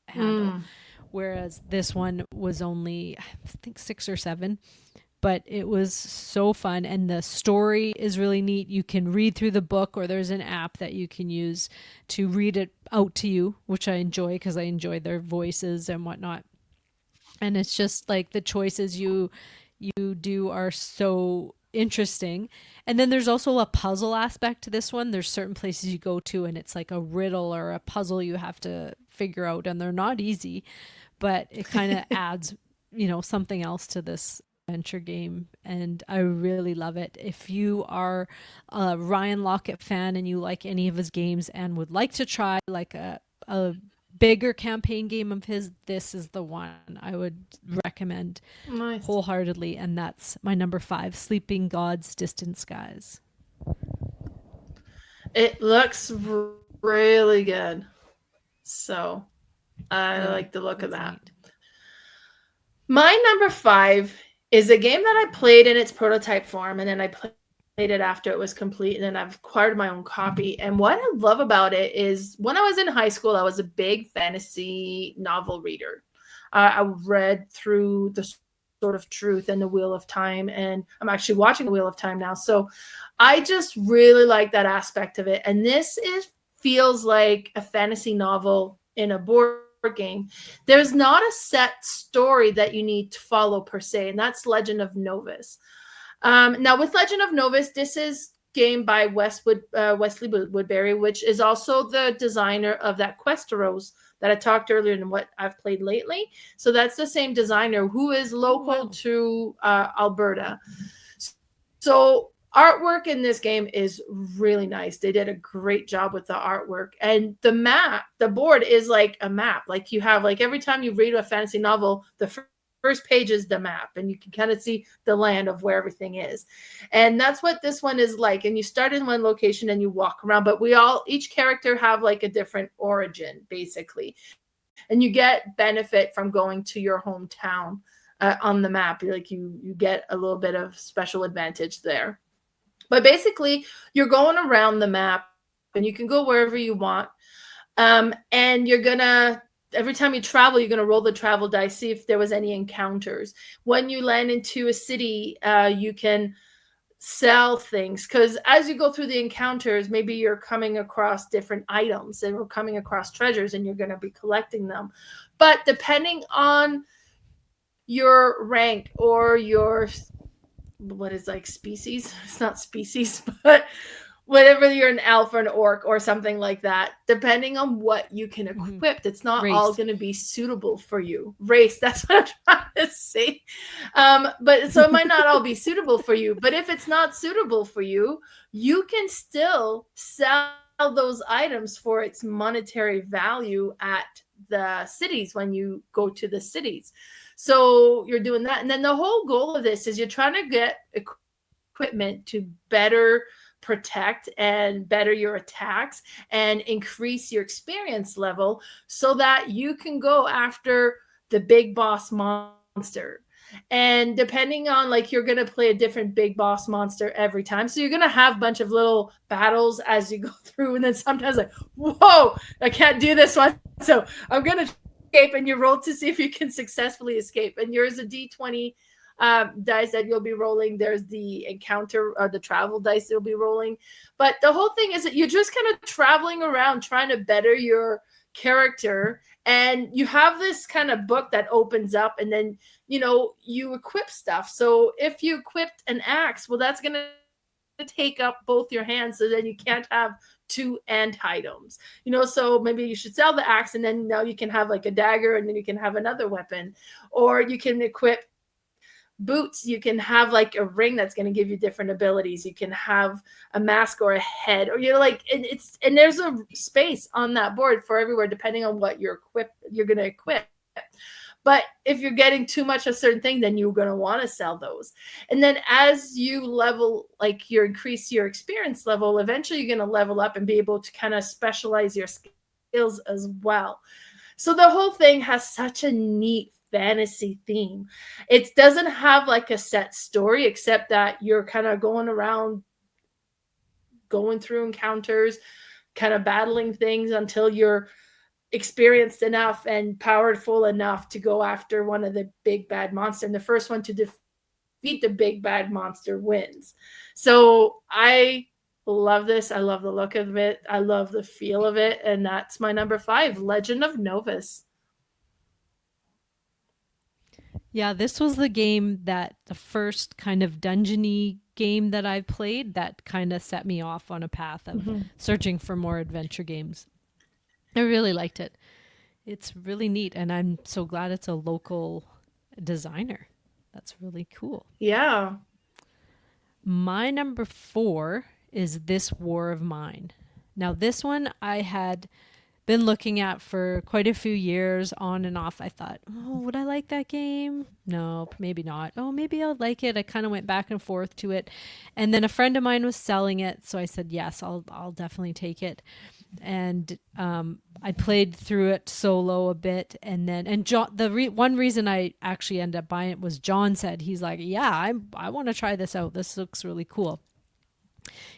handle. Whereas this one was only, I think, 6 or 7. But it was so fun, and the story is really neat. You can read through the book, or there's an app that you can use to read it out to you, which I enjoy because I enjoy their voices and whatnot. And it's just like the choices you do are so interesting. And then there's also a puzzle aspect to this one. There's certain places you go to, and it's like a riddle or a puzzle you have to figure out, and they're not easy, but it kind of adds, something else to this adventure game, and I really love it. If you are a Ryan Lockett fan and you like any of his games and would like to try like a bigger campaign game of his, this is the one I would recommend wholeheartedly, and that's my number 5, Sleeping Gods, Distant Skies. It looks really good. So I Yeah, like the look of that's that. neat. My number 5 is a game that I played in its prototype form, and then I played it after it was complete, and then I've acquired my own copy. And what I love about it is when I was in high school, I was a big fantasy novel reader. I read through the Sword of Truth and the Wheel of Time, and I'm actually watching the Wheel of Time now. So I just really like that aspect of it. And this is feels like a fantasy novel in a board game. There's not a set story that you need to follow per se, and that's Legend of Novus. Now, with Legend of Novus, this is game by Wesley Woodbury, which is also the designer of that Questeros that I talked earlier and what I've played lately. So that's the same designer who is Oh, local wow. to Alberta. So artwork in this game is really nice. They did a great job with the artwork. And the map, the board is like a map. Like you have like every time you read a fantasy novel, the first page is the map and you can kind of see the land of where everything is. And that's what this one is like. And you start in one location and you walk around, but each character have like a different origin basically. And you get benefit from going to your hometown on the map. You get a little bit of special advantage there. But basically, you're going around the map, and you can go wherever you want. And you're gonna every time you travel, you're gonna roll the travel dice, see if there was any encounters. When you land into a city, you can sell things because as you go through the encounters, maybe you're coming across different items and we're coming across treasures, and you're going to be collecting them. But depending on your rank or your what is like species, it's not species, but whatever, you're an elf or an orc or something like that, depending on what you can Hmm. equip, it's not all Race. going to be suitable for you. Race, that's what I'm trying to say. But so it might not all be suitable for you, but if it's not suitable for you, you can still sell those items for its monetary value at the cities when you go to the cities. So you're doing that. And then the whole goal of this is you're trying to get equipment to better protect and better your attacks and increase your experience level so that you can go after the big boss monster. And depending on like you're going to play a different big boss monster every time. So you're going to have a bunch of little battles as you go through, and then sometimes like, whoa, I can't do this one. So I'm going to escape, and you roll to see if you can successfully escape. And yours a d20 dice that you'll be rolling. There's the encounter or the travel dice you'll be rolling. But the whole thing is that you're just kind of traveling around trying to better your character. And you have this kind of book that opens up, and then, you equip stuff. So if you equipped an axe, well, that's going to take up both your hands. So then you can't have two end items, so maybe you should sell the axe, and then now you can have like a dagger, and then you can have another weapon. Or you can equip boots, you can have like a ring that's going to give you different abilities, you can have a mask or a head, or like, and there's a space on that board for everywhere depending on what you're going to equip. But if you're getting too much of a certain thing, then you're going to want to sell those. And then as you level, like you increase your experience level, eventually you're going to level up and be able to kind of specialize your skills as well. So the whole thing has such a neat fantasy theme. It doesn't have like a set story, except that you're kind of going around, going through encounters, kind of battling things until you're experienced enough and powerful enough to go after one of the big bad monster. And the first one to defeat the big bad monster wins. So I love this. I love the look of it. I love the feel of it. And that's my number 5, Legend of Novus. Yeah, this was the first kind of dungeony game that I played that kind of set me off on a path of Mm-hmm. searching for more adventure games. I really liked it. It's really neat, and I'm so glad it's a local designer. That's really cool. Yeah. My number 4 is This War of Mine. Now, this one I had been looking at for quite a few years on and off. I thought, oh, would I like that game? No, maybe not. Oh, maybe I'll like it. I kind of went back and forth to it. And then a friend of mine was selling it. So I said, yes, I'll definitely take it. and I played through it solo a bit, and then John. One reason I actually ended up buying it was John said, he's like, yeah, I want to try this out. This looks really cool.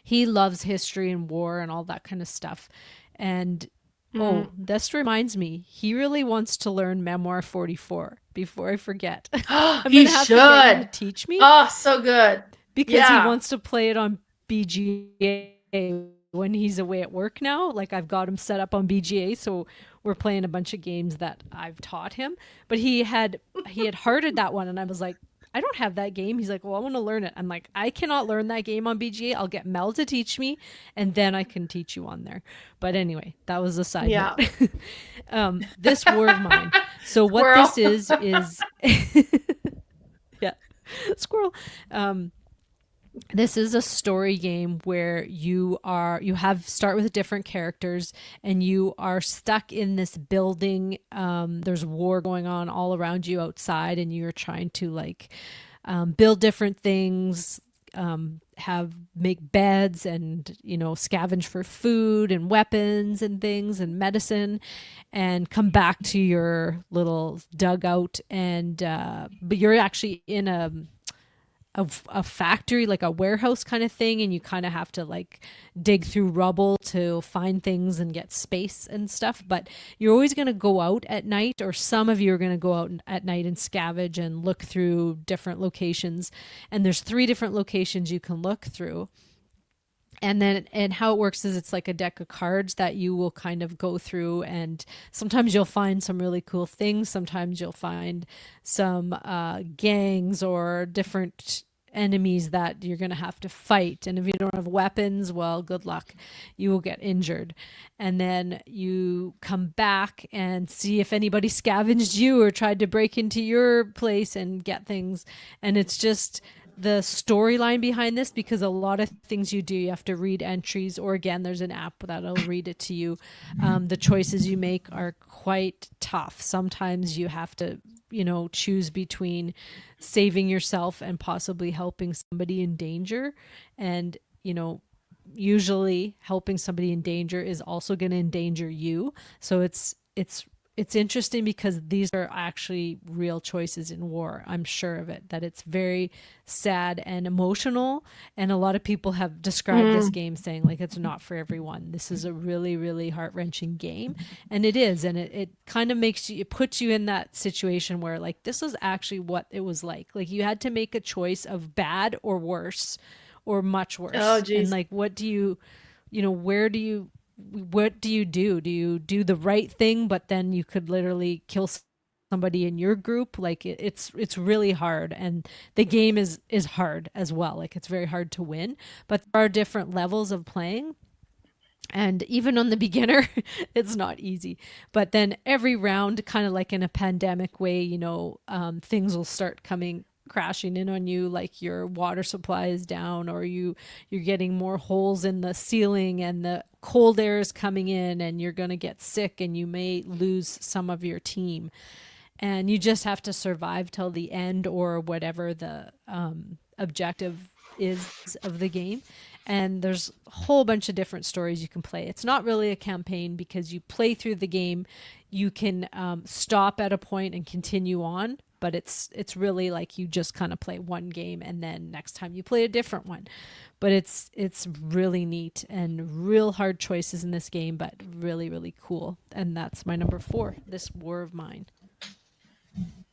He loves history and war and all that kind of stuff, and oh, this reminds me, he really wants to learn Memoir 44 before I forget. I'm He gonna have to get him should. to teach me Oh, so good. because Yeah. he wants to play it on BGA when he's away at work now. Like, I've got him set up on BGA, so we're playing a bunch of games that I've taught him. But he had hearted that one, and I was like, I don't have that game. He's like, well, I want to learn it. I'm like, I cannot learn that game on BGA. I'll get Mel to teach me, and then I can teach you on there. But anyway, that was a side Yeah. note. This War of Mine. So what Squirrel. this is yeah, squirrel. This is a story game where you start with different characters, and you are stuck in this building. There's war going on all around you outside, and you're trying to like build different things, make beds, and scavenge for food and weapons and things and medicine, and come back to your little dugout. And but you're actually in a factory, like a warehouse kind of thing, and you kind of have to like dig through rubble to find things and get space and stuff. But you're always going to go out at night, or some of you are going to go out at night and scavenge and look through different locations. And there's 3 different locations you can look through. And how it works is it's like a deck of cards that you will kind of go through, and sometimes you'll find some really cool things. Sometimes you'll find some gangs or different enemies that you're going to have to fight. And if you don't have weapons, well, good luck. You will get injured. And then you come back and see if anybody scavenged you or tried to break into your place and get things. And it's just the storyline behind this, because a lot of things you do, you have to read entries, or again, there's an app that'll read it to you. The choices you make are quite tough. Sometimes you have to, choose between saving yourself and possibly helping somebody in danger. And, usually helping somebody in danger is also going to endanger you. So it's interesting because these are actually real choices in war. I'm sure of it, that it's very sad and emotional. And a lot of people have described this game saying like, it's not for everyone. This is a really, really heart-wrenching game. And it is. And it kind of it puts you in that situation where like, this is actually what it was like. Like, you had to make a choice of bad or worse, or much worse. Oh, geez. And like, what do you do? Do you do the right thing, but then you could literally kill somebody in your group? Like, it's really hard, and the game is hard as well. Like, it's very hard to win, but there are different levels of playing. And even on the beginner, it's not easy. But then every round, kind of like in a pandemic way, things will start crashing in on you, like your water supply is down, or you're getting more holes in the ceiling, and the cold air is coming in, and you're going to get sick, and you may lose some of your team. And you just have to survive till the end, or whatever the objective is of the game. And there's a whole bunch of different stories you can play. It's not really a campaign, because you play through the game. You can stop at a point and continue on, but it's really like you just kind of play one game, and then next time you play a different one. But it's really neat, and real hard choices in this game, but really, really cool. And that's my number 4, this War of Mine.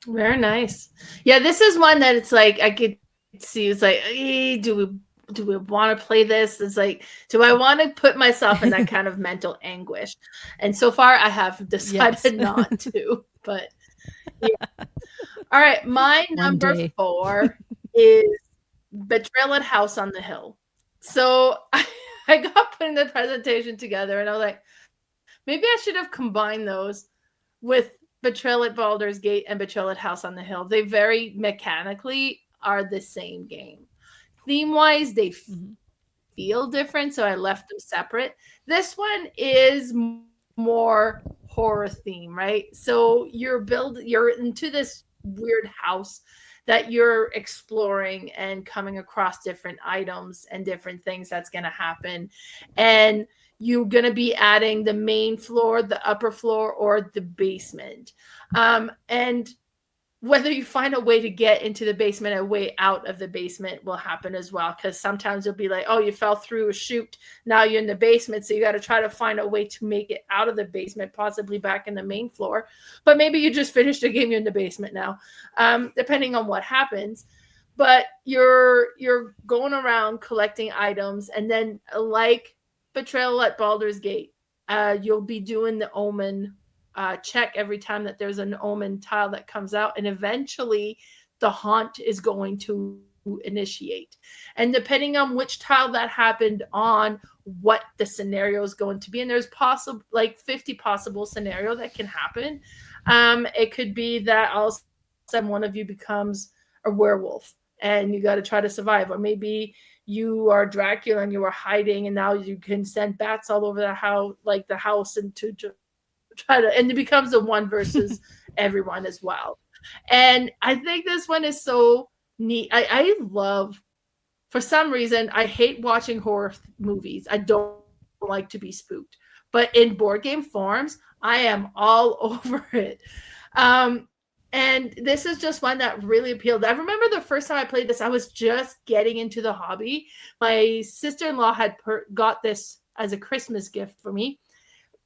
Very nice. Yeah, this is one that it's like I could see. It's like, do we want to play this? It's like, do I want to put myself in that kind of mental anguish? And so far, I have decided not to. But yeah. All right, my number 4 is Betrayal at House on the Hill. So I got putting the presentation together, and I was like, maybe I should have combined those with Betrayal at Baldur's Gate and Betrayal at House on the Hill. They very mechanically are the same game. Theme-wise, they feel different, so I left them separate. This one is more horror theme, right? So you're into this weird house that you're exploring and coming across different items and different things that's going to happen. And you're going to be adding the main floor, the upper floor, or the basement. And whether you find a way to get into the basement, a way out of the basement will happen as well. Because sometimes you'll be like, oh, you fell through a chute. Now you're in the basement. So you got to try to find a way to make it out of the basement, possibly back in the main floor. But maybe you just finished a game, you're in the basement now, depending on what happens. But you're going around collecting items. And then like Betrayal at Baldur's Gate, you'll be doing the omen check every time that there's an omen tile that comes out, and eventually the haunt is going to initiate. And depending on which tile that happened on, what the scenario is going to be, and there's possible like 50 possible scenario that can happen. It could be that all of a sudden one of you becomes a werewolf and you got to try to survive, or maybe you are Dracula and you are hiding and now you can send bats all over the house, like the house, and to try to, and it becomes a one versus everyone as well. And I think this one is so neat. I love, for some reason, I hate watching horror movies. I don't like to be spooked, but in board game forms, I am all over it. And this is just one that really appealed. I remember the first time I played this, I was just getting into the hobby. My sister-in-law had got this as a Christmas gift for me.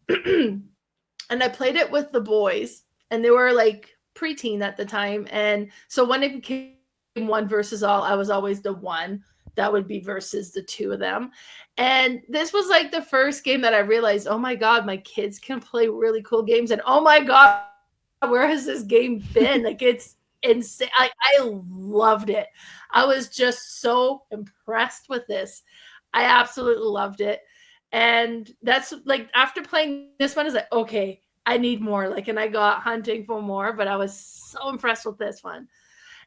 And I played it with the boys, and they were like preteen at the time. And so when it became one versus all, I was always the one that would be versus the two of them. And this was like the first game that I realized, oh my God, my kids can play really cool games. And oh my God, where has this game been? Like, it's insane. I loved it. I was just so impressed with this. I absolutely loved it. And that's like, after playing this one, is like, okay, I need more. Like, and I got hunting for more, but I was so impressed with this one.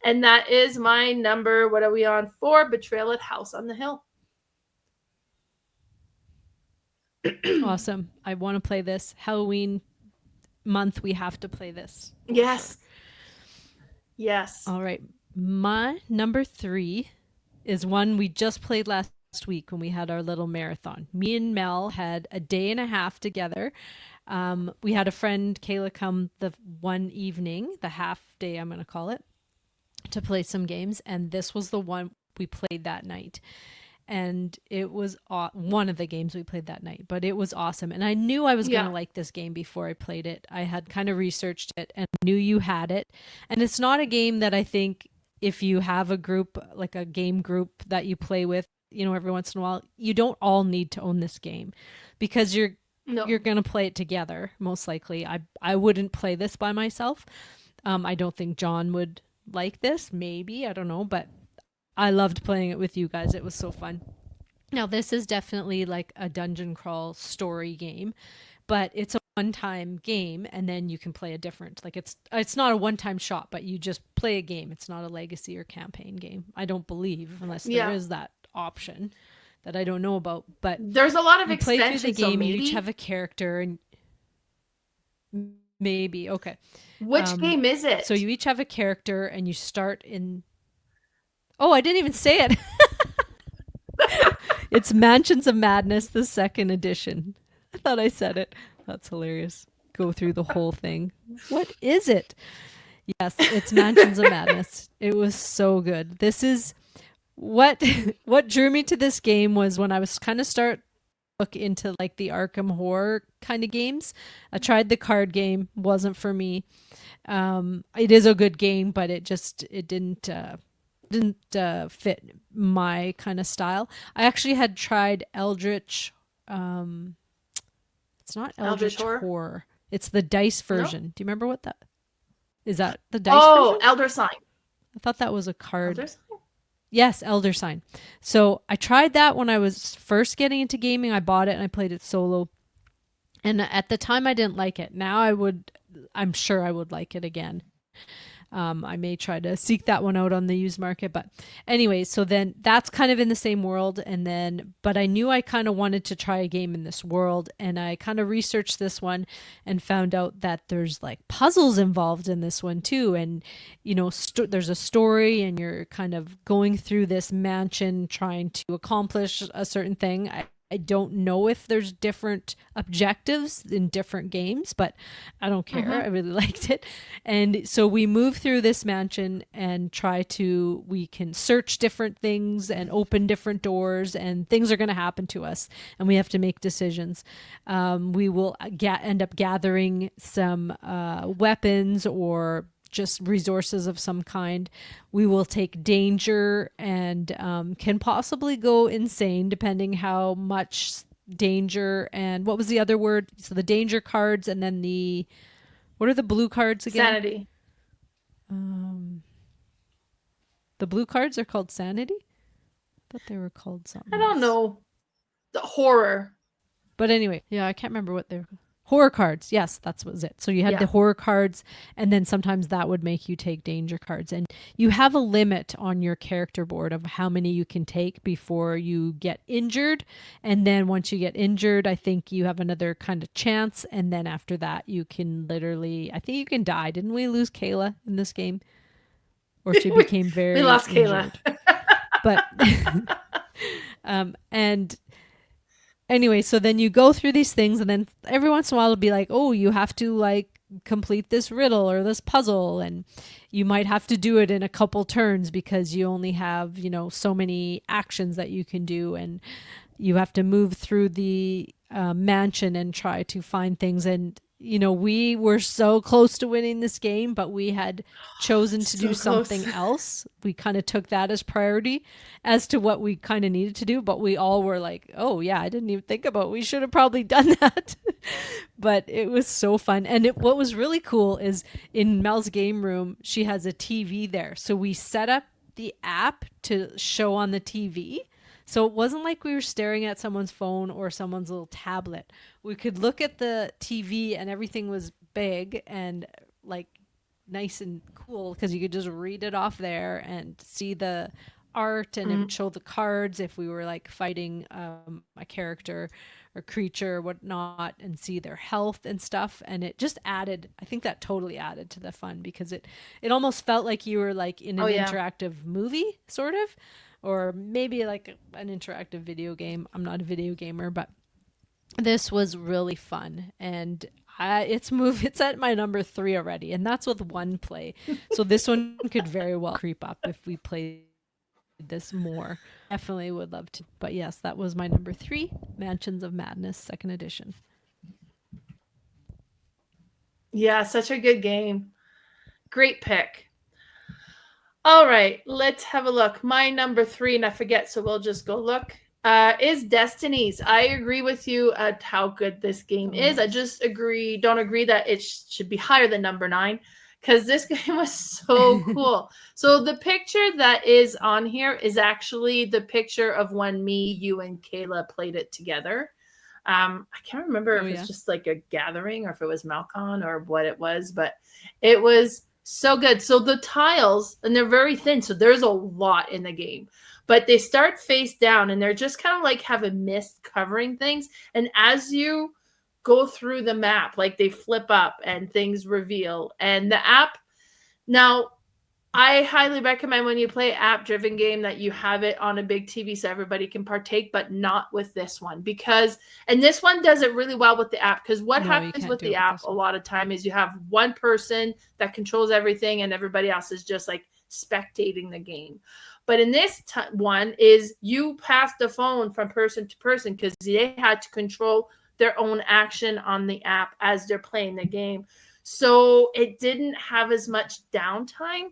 And that is my number. What are we on? 4, Betrayal at House on the Hill. Awesome. I want to play this. Halloween month, we have to play this. Yes. Yes. All right. My number 3 is one we just played last week when we had our little marathon. Me and Mel had a day and a half together. We had a friend, Kayla, come the one evening, the half day, I'm going to call it, to play some games. And this was the one we played that night. And it was one of the games we played that night, but it was awesome. And I knew I was going to like this game before I played it. I had kind of researched it and knew you had it. And it's not a game that I think if you have a group, like a game group that you play with, you know, every once in a while, you don't all need to own this game, because you're going to play it together. Most likely. I wouldn't play this by myself. I don't think John would like this. Maybe, I don't know, but I loved playing it with you guys. It was so fun. Now, this is definitely like a dungeon crawl story game, but it's a one-time game, and then you can play a different, like it's not a one-time shot, but you just play a game. It's not a legacy or campaign game, I don't believe, unless there is that option that I don't know about. But there's a lot of expansions. Play through the game, so you each have a character, and maybe okay. Which game is it? So you each have a character, and you start in. Oh, I didn't even say it. It's Mansions of Madness, the 2nd edition. I thought I said it. That's hilarious. Go through the whole thing. What is it? Yes, it's Mansions of Madness. It was so good. This is what drew me to this game was when I was kind of look into like the Arkham horror kind of games. I tried the card game, wasn't for me. It is a good game, but it didn't fit my kind of style. I actually had tried Eldritch. It's not Eldritch Horror. It's the dice version. Nope. Do you remember what that is? That the dice version? Oh, Elder Sign. I thought that was a card. Elder Sign? Yes, Elder Sign. So I tried that when I was first getting into gaming. I bought it and I played it solo. And at the time I didn't like it. Now I'm sure I would like it again. I may try to seek that one out on the used market, but anyway, so then that's kind of in the same world. And then, but I knew I kind of wanted to try a game in this world, and I kind of researched this one and found out that there's like puzzles involved in this one too. And, you know, there's a story, and you're kind of going through this mansion trying to accomplish a certain thing. I I don't know if there's different objectives in different games, but I don't care. I really liked it. And so we move through this mansion and we can search different things and open different doors, and things are going to happen to us and we have to make decisions. We will end up gathering some weapons or just resources of some kind. We will take danger and can possibly go insane depending how much danger. And what was the other word? So the danger cards, and then what are the blue cards again? Sanity. The blue cards are called sanity? I thought they were called something I don't else. know. The horror. But anyway, yeah, I can't remember what they're horror cards. Yes, that's what was it. So you had Yeah. the horror cards, and then sometimes that would make you take danger cards. And you have a limit on your character board of how many you can take before you get injured. And then once you get injured, I think you have another kind of chance. And then after that, you can I think you can die. Didn't we lose Kayla in this game? Or she became very We lost injured. Kayla. But and anyway, so then you go through these things, and then every once in a while it'll be like, oh, you have to like complete this riddle or this puzzle, and you might have to do it in a couple turns because you only have, so many actions that you can do, and you have to move through the mansion and try to find things. And we were so close to winning this game, but we had chosen to do something else. We kind of took that as priority as to what we kind of needed to do, but we all were like, oh yeah, I didn't even think about it. We should have probably done that. But it was so fun. And what was really cool is in Mel's game room, she has a TV there. So we set up the app to show on the TV. So it wasn't like we were staring at someone's phone or someone's little tablet. We could look at the TV and everything was big and like nice and cool because you could just read it off there and see the art, and it would show the cards if we were like fighting a character or creature or whatnot, and see their health and stuff. And it just added, I think that totally added to the fun because it almost felt like you were like in an interactive movie sort of, or maybe like an interactive video game. I'm not a video gamer, but this was really fun. And it's at my number 3 already, and that's with one play. So this one could very well creep up if we played this more. Definitely would love to. But yes, that was my number 3, Mansions of Madness 2nd edition. Yeah, such a good game. Great pick. All right, let's have a look. My number 3, and I forget, so we'll just go look, is Destinies. I agree with you at how good this game is. I just don't agree that it should be higher than number 9, because this game was so cool. So the picture that is on here is actually the picture of when me, you, and Kayla played it together. I can't remember if it's just like a gathering or if it was Malcon or what it was, but it was so good. So the tiles, and they're very thin, so there's a lot in the game, but they start face down and they're just kind of like have a mist covering things. And as you go through the map, like they flip up and things reveal. And the app, now I highly recommend when you play app driven game that you have it on a big TV so everybody can partake, but not with this one and this one does it really well with the app, because what happens with the app a lot of time is you have one person that controls everything and everybody else is just like spectating the game. But in this one is you pass the phone from person to person because they had to control their own action on the app as they're playing the game. So it didn't have as much downtime.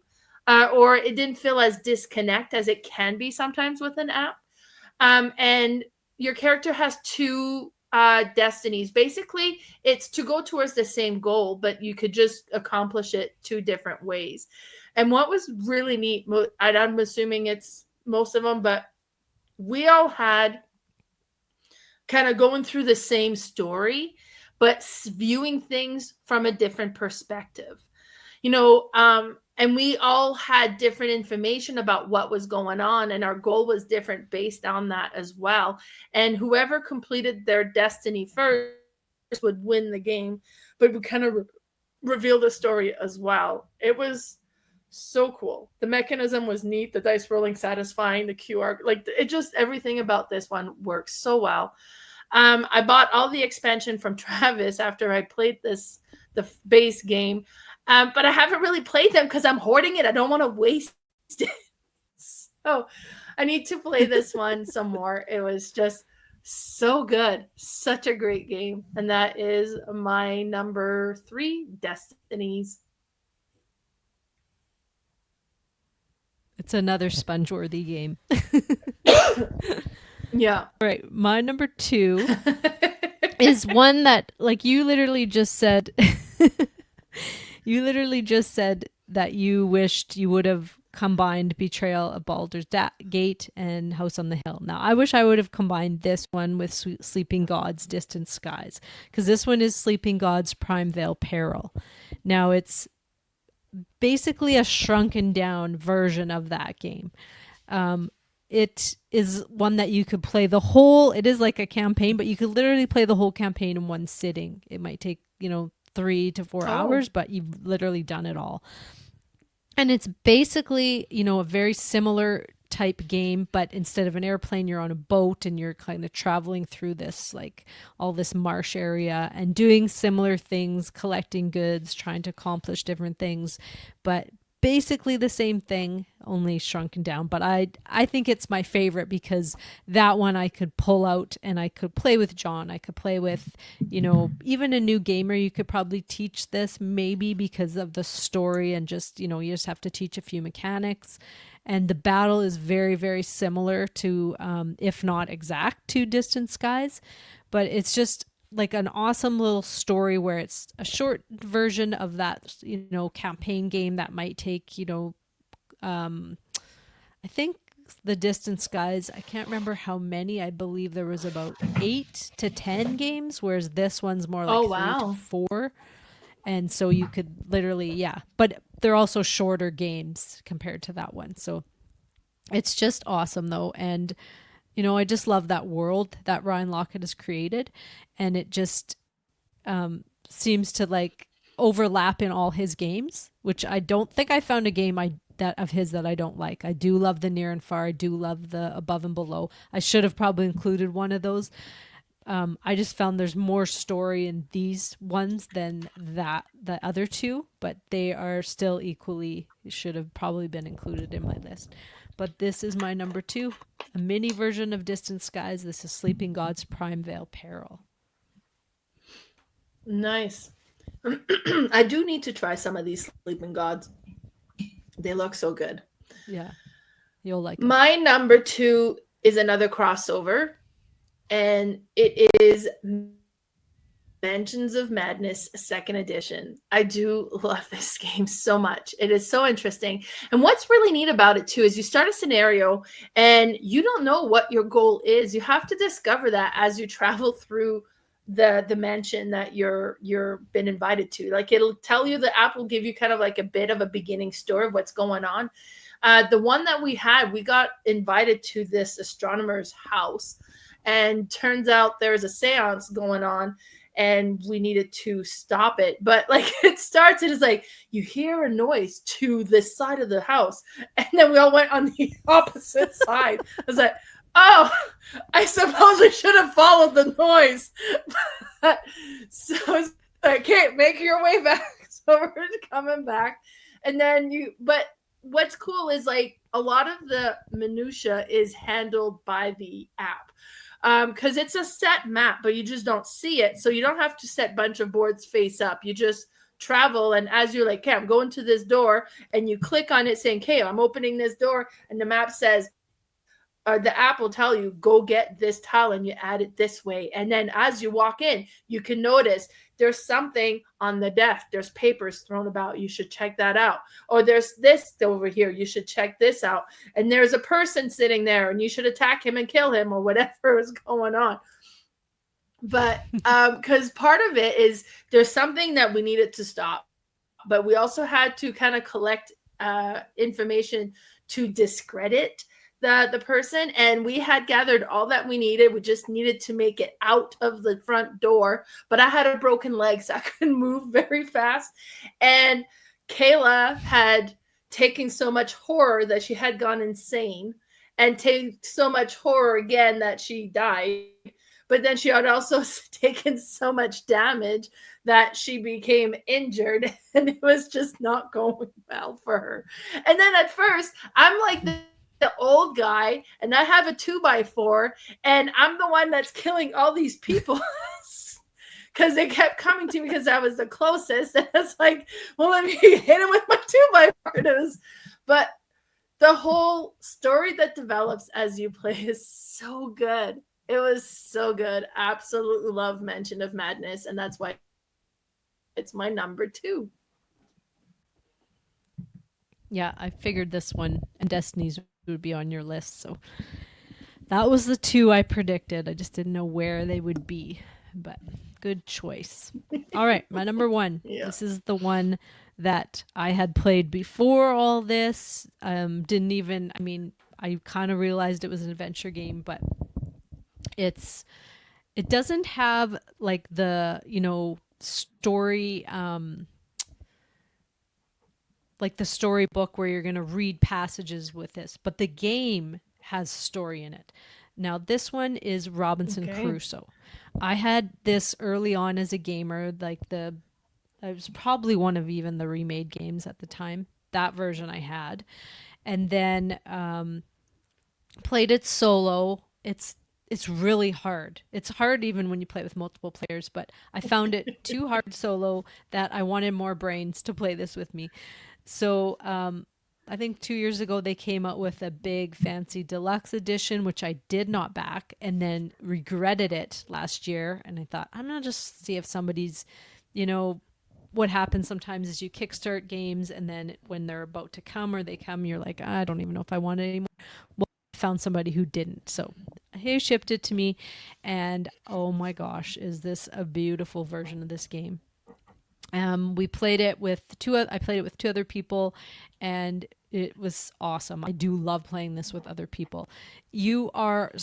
Or it didn't feel as disconnect as it can be sometimes with an app. And your character has 2 destinies. Basically, it's to go towards the same goal, but you could just accomplish it 2 different ways. And what was really neat, I'm assuming it's most of them, but we all had kind of going through the same story, but viewing things from a different perspective. And we all had different information about what was going on, and our goal was different based on that as well. And whoever completed their destiny first would win the game, but would kind of reveal the story as well. It was So cool. The mechanism was neat. The dice rolling satisfying. The QR, like it just everything about this one works so well. I bought all the expansion from Travis after I played the base game, but I haven't really played them because I'm hoarding it. I don't want to waste it. So I need to play this one some more. It was just so good. Such a great game. And that is my number 3, Destinies. It's another sponge-worthy game. Yeah. All right, my number 2 is one that, like, you literally just said that you wished you would have combined Betrayal of Baldur's Gate and House on the Hill. Now, I wish I would have combined this one with Sleeping Gods Distant Skies, because this one is Sleeping Gods Primeval Peril. Now, it's basically a shrunken down version of that game. It is one that you could play the whole, it is like a campaign, but you could literally play the whole campaign in one sitting. It might take, 3 to 4 hours, but you've literally done it all. And it's basically, a very similar type game, but instead of an airplane, you're on a boat and you're kind of traveling through this, like, all this marsh area and doing similar things, collecting goods, trying to accomplish different things, but basically the same thing, only shrunken down. But I think it's my favorite because that one I could pull out and I could play with John. I could play with, even a new gamer. You could probably teach this maybe because of the story and just, you just have to teach a few mechanics. And the battle is very, very similar to, if not exact, to Distant Skies. But it's just like an awesome little story where it's a short version of that, campaign game that might take, I think the Distant Skies, I can't remember how many. I believe there was about 8 to 10 games, whereas this one's more like 3 to 4. And so you could literally, but they're also shorter games compared to that one. So it's just awesome though. And I just love that world that Ryan Lockett has created, and it just seems to like overlap in all his games, which I don't think I found a game of his that I don't like. I do love the Near and Far. I do love the Above and Below. I should have probably included one of those. I just found there's more story in these ones than the other two, but they are still equally should have probably been included in my list. But this is my number 2, a mini version of Distant Skies. This is Sleeping Gods Primeval Peril. Nice. I do need to try some of these Sleeping Gods. They look so good. Yeah, you'll like it. My number 2 is another crossover, and it is Mansions of Madness 2nd edition. I do love this game so much. It is so interesting. And what's really neat about it too is you start a scenario and you don't know what your goal is. You have to discover that as you travel through the mansion that you're been invited to. Like it'll tell you, the app will give you kind of like a bit of a beginning story of what's going on. The one that we got invited to this astronomer's house, and turns out there's a seance going on and we needed to stop it. But like it starts, it is like you hear a noise to this side of the house, and then we all went on the opposite side. I was like, oh, I suppose we should have followed the noise. So it's like, okay, make your way back. So we're coming back. And then but what's cool is like a lot of the minutia is handled by the app. Because it's a set map, but you just don't see it. So you don't have to set a bunch of boards face up. You just travel, and as you're like, okay, I'm going to this door, and you click on it saying, okay, I'm opening this door, and the map says, the app will tell you, go get this tile, and you add it this way. And then as you walk in, you can notice there's something on the desk. There's papers thrown about. You should check that out. Or there's this over here. You should check this out. And there's a person sitting there, and you should attack him and kill him, or whatever is going on. But because part of it is there's something that we needed to stop. But we also had to kind of collect information to discredit the person, and we had gathered all that we needed. We just needed to make it out of the front door, but I had a broken leg, so I couldn't move very fast. And Kayla had taking so much horror that she had gone insane, and take so much horror again that she died. But then she had also taken so much damage that she became injured, and it was just not going well for her. And then at first, I'm like the old guy, and I have a 2x4, and I'm the one that's killing all these people. Because they kept coming to me because I was the closest. And it's like, well, let me hit him with my 2x4. But the whole story that develops as you play is so good. It was so good. Absolutely love Mansion of Madness. And that's why it's my number 2. Yeah, I figured this one and Destinies would be on your list. So that was the 2 I predicted. I just didn't know where they would be. But good choice. All right, my number 1. Yeah. This is the one that I had played before all this. Didn't even, I mean, I kind of realized it was an adventure game, but it doesn't have like the, story, like the storybook where you're going to read passages with this, but the game has story in it. Now, this one is Robinson Crusoe. I had this early on as a gamer, it was probably one of even the remade games at the time. That version I had. And then played it solo. It's really hard. It's hard even when you play with multiple players, but I found it too hard solo that I wanted more brains to play this with me. So I think 2 years ago they came out with a big fancy deluxe edition, which I did not back, and then regretted it last year. And I thought, I'm going to just see if somebody's, what happens sometimes is you kickstart games, and then when they're about to come or they come, you're like, I don't even know if I want it anymore. Well, I found somebody who didn't. So he shipped it to me, and oh my gosh, is this a beautiful version of this game. We played it with I played it with 2 other people, and it was awesome. I do love playing this with other people. You are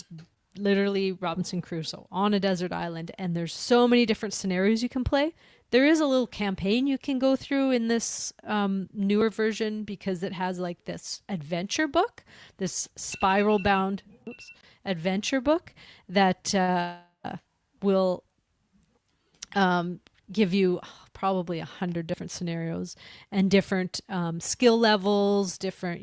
literally Robinson Crusoe on a desert island, and there's so many different scenarios you can play. There is a little campaign you can go through in this newer version, because it has like this adventure book, this spiral bound adventure book that will give you probably 100 different scenarios and different skill levels, different,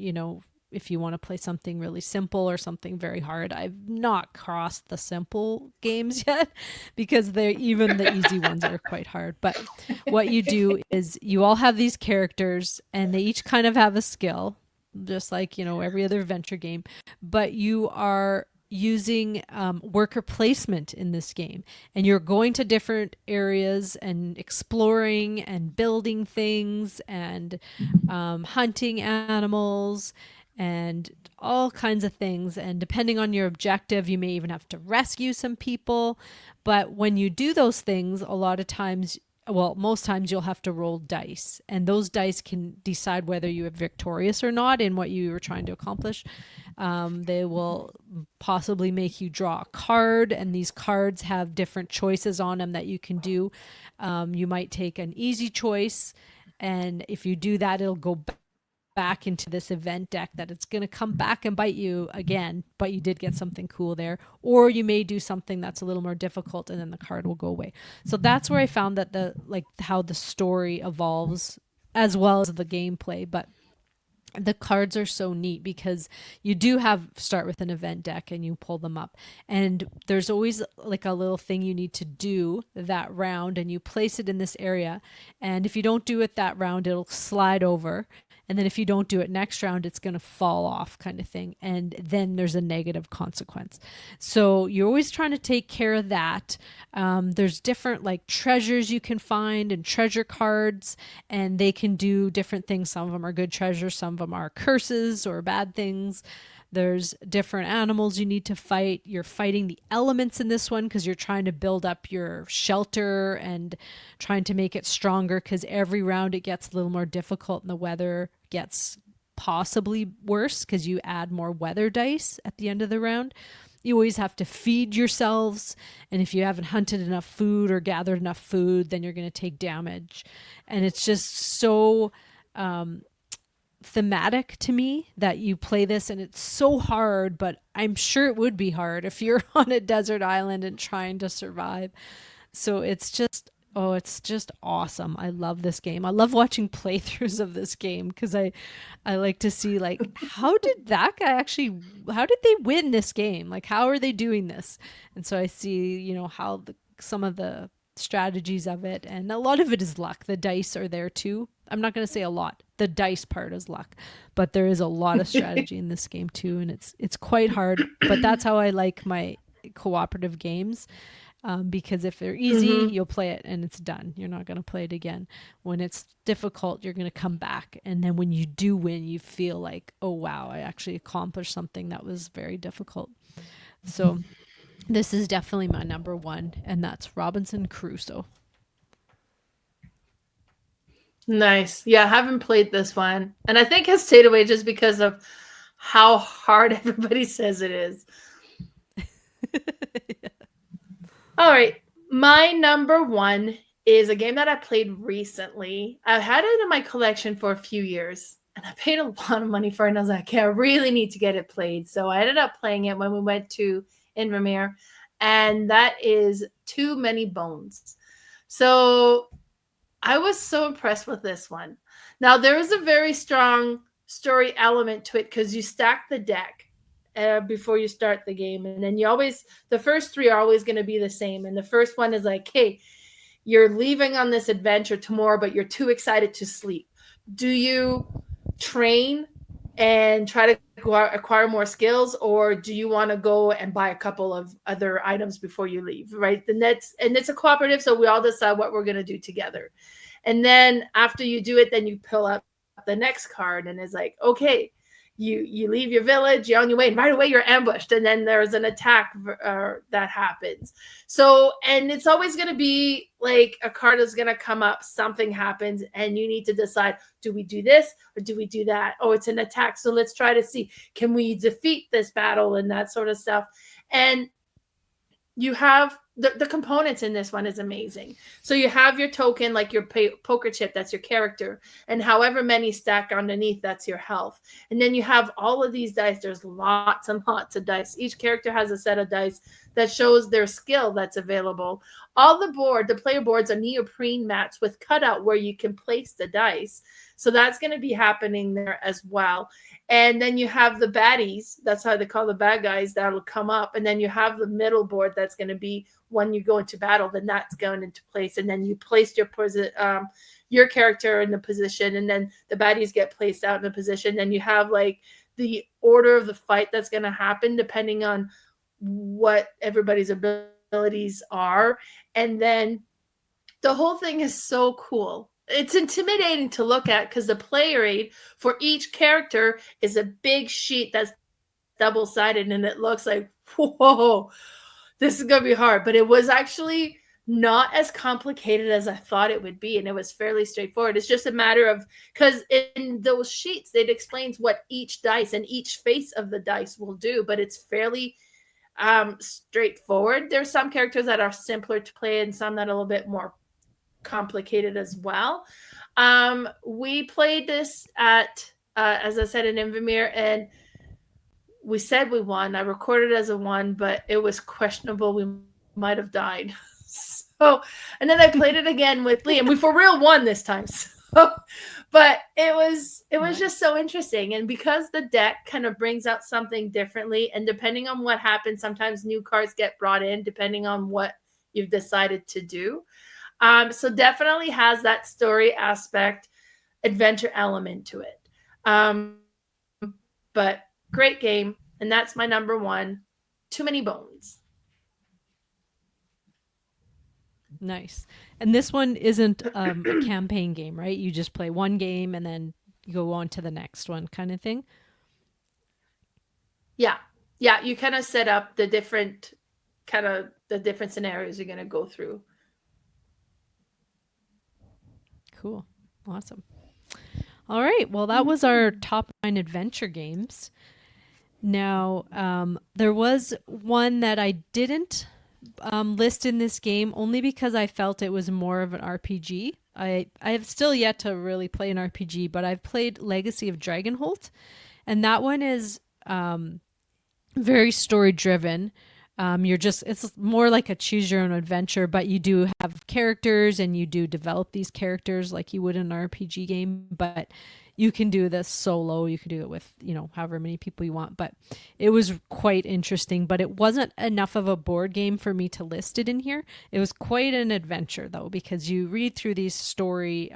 if you want to play something really simple or something very hard. I've not crossed the simple games yet because even the easy ones are quite hard. But what you do is you all have these characters, and they each kind of have a skill, just like, every other adventure game. But you are using worker placement in this game, and you're going to different areas and exploring and building things and hunting animals and all kinds of things. And depending on your objective, you may even have to rescue some people. But when you do those things, a lot of times, well, most times you'll have to roll dice, and those dice can decide whether you are victorious or not in what you were trying to accomplish. They will possibly make you draw a card, and these cards have different choices on them that you can do. You might take an easy choice, and if you do that, it'll go back into this event deck that it's going to come back and bite you again, but you did get something cool there. Or you may do something that's a little more difficult, and then the card will go away. So that's where I found that how the story evolves as well as the gameplay. But the cards are so neat because you do start with an event deck and you pull them up, and there's always like a little thing you need to do that round, and you place it in this area. And if you don't do it that round, it'll slide over. And then if you don't do it next round, it's going to fall off, kind of thing. And then there's a negative consequence. So you're always trying to take care of that. There's different like treasures you can find and treasure cards, and they can do different things. Some of them are good treasures. Some of them are curses or bad things. There's different animals you need to fight. You're fighting the elements in this one because you're trying to build up your shelter and trying to make it stronger, because every round it gets a little more difficult and the weather gets possibly worse because you add more weather dice at the end of the round. You always have to feed yourselves, and if you haven't hunted enough food or gathered enough food, then you're going to take damage. And it's just so thematic to me that you play this and it's so hard, but I'm sure it would be hard if you're on a desert island and trying to survive. So it's just, oh, it's just awesome. I love this game. I love watching playthroughs of this game because I like to see like how did that guy actually, how did they win this game? Like how are they doing this? And so I see, you know, how some of the strategies of it, and a lot of it is luck. The dice are there too. I'm not going to say a lot. The dice part is luck, but there is a lot of strategy in this game too, and it's quite hard. But that's how I like my cooperative games, because if they're easy, you'll play it and it's done. You're not going to play it again. When it's difficult, you're going to come back, and then when you do win, you feel like, oh wow, I actually accomplished something that was very difficult. So this is definitely my number one, and that's Robinson Crusoe. Nice. Yeah, I haven't played this one. And I think has stayed away just because of how hard everybody says it is. Yeah. All right. My number one is a game that I played recently. I had it in my collection for a few years and I paid a lot of money for it. And I was like, okay, I really need to get it played. So I ended up playing it when we went to Invermere. And that is Too Many Bones. So I was so impressed with this one. Now, there is a very strong story element to it because you stack the deck before you start the game. And then the first three are always going to be the same. And the first one is like, hey, you're leaving on this adventure tomorrow, but you're too excited to sleep. Do you train and try to acquire more skills, or do you want to go and buy a couple of other items before you leave, right? And it's a cooperative, so we all decide what we're going to do together. And then after you do it, then you pull up the next card and it's like, okay, you leave your village, you're on your way, and right away you're ambushed, and then there's an attack that happens. So, and it's always going to be like a card is going to come up, something happens, and you need to decide, do we do this or do we do that? Oh, it's an attack, so let's try to see, can we defeat this battle and that sort of stuff. And you have the components in this one is amazing. So you have your token, like your poker chip, that's your character, and however many stack underneath, that's your health. And then you have all of these dice. There's lots and lots of dice. Each character has a set of dice that shows their skill that's available. All the player boards are neoprene mats with cutout where you can place the dice. So that's going to be happening there as well. And then you have the baddies. That's how they call the bad guys that'll come up. And then you have the middle board that's going to be when you go into battle, then that's going into place. And then you place your character in the position, and then the baddies get placed out in the position. Then you have like the order of the fight that's going to happen depending on what everybody's abilities are. And then the whole thing is so cool. It's intimidating to look at because the player aid for each character is a big sheet that's double-sided, and it looks like, whoa, this is going to be hard. But it was actually not as complicated as I thought it would be, and it was fairly straightforward. It's just a matter of, because in those sheets, it explains what each dice and each face of the dice will do, but it's fairly straightforward. There's some characters that are simpler to play and some that are a little bit more complicated as well. We played this at as I said, in Invermere, and we said we won. I recorded it as a 1, but it was questionable. We might have died. So, and then I played it again with Liam. We for real won this time. So, but it was just so interesting. And because the deck kind of brings out something differently, and depending on what happens, sometimes new cards get brought in depending on what you've decided to do. So definitely has that story aspect, adventure element to it. But great game. And that's my number 1, Too Many Bones. Nice. And this one isn't a campaign game, right? You just play one game and then you go on to the next one kind of thing? Yeah. You kind of set up the different scenarios you're going to go through. Cool. Awesome. All right. Well, that was our top 9 adventure games. Now, there was one that I didn't list in this game only because I felt it was more of an RPG. I have still yet to really play an RPG, but I've played Legacy of Dragonholt, and that one is very story driven. It's more like a choose your own adventure, but you do have characters and you do develop these characters like you would in an RPG game, but you can do this solo. You can do it with, however many people you want, but it was quite interesting, but it wasn't enough of a board game for me to list it in here. It was quite an adventure though, because you read through these story,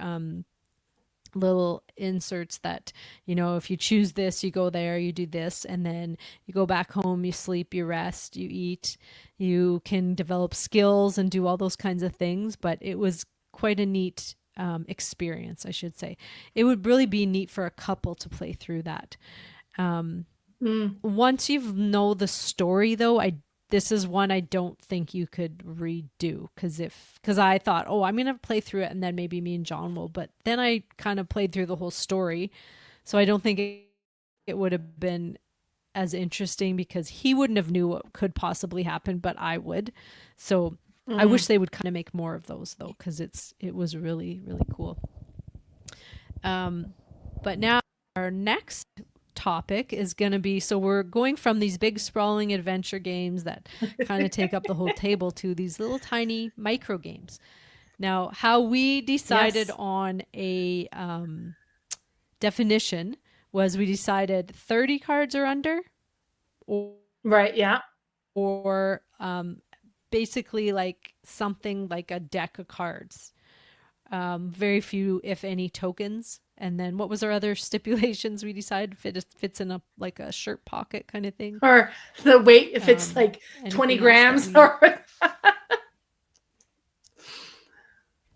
little inserts that if you choose this, you go there, you do this, and then you go back home, you sleep, you rest, you eat, you can develop skills and do all those kinds of things. But it was quite a neat experience, I should say. It would really be neat for a couple to play through that. Once you know the story though, this is one I don't think you could redo, because I thought, oh, I'm gonna play through it and then maybe me and John will, but then I kind of played through the whole story, so I don't think it would have been as interesting because he wouldn't have knew what could possibly happen, but I would. So I wish they would kind of make more of those though, because it was really, really cool. But now our next topic is going to be, so we're going from these big sprawling adventure games that kind of take up the whole table to these little tiny micro games. Now, how we decided on a definition was we decided 30 cards or under, or Right. Yeah. or basically like something like a deck of cards. Very few, if any, tokens. And then what was our other stipulations we decided? Fits in a shirt pocket kind of thing. Or the weight, if it's like 20 grams or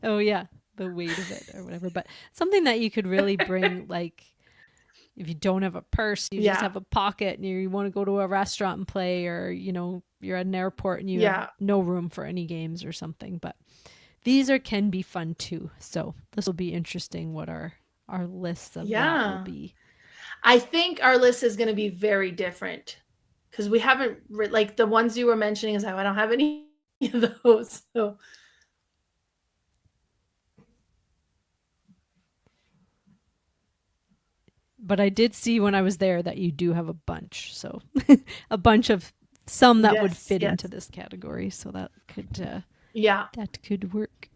oh yeah, the weight of it or whatever. But something that you could really bring, like if you don't have a purse, you just have a pocket and you want to go to a restaurant and play, or you're at an airport and you have no room for any games or something. But these can be fun too. So this will be interesting what our lists of that will be. I think our list is going to be very different because we haven't like the ones you were mentioning is I don't have any of those. So but I did see when I was there that you do have a bunch. So a bunch of some that would fit into this category. So that could that could work.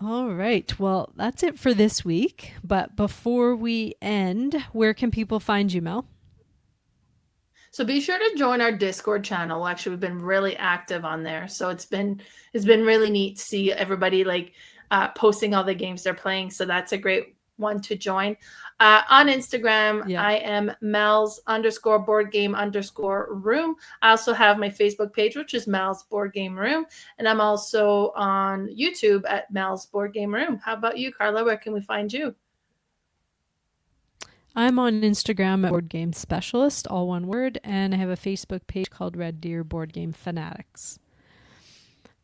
All right. Well, that's it for this week. But before we end, where can people find you, Mel? So be sure to join our Discord channel. Actually, we've been really active on there. So it's been really neat to see everybody posting all the games they're playing. So that's a great one to join. On Instagram, I am Mel's_boardgame_room. I also have my Facebook page, which is Mel's Board Game Room. And I'm also on YouTube at Mel's Board Game Room. How about you, Carla? Where can we find you? I'm on Instagram at boardgamespecialist, all one word, and I have a Facebook page called Red Deer Board Game Fanatics.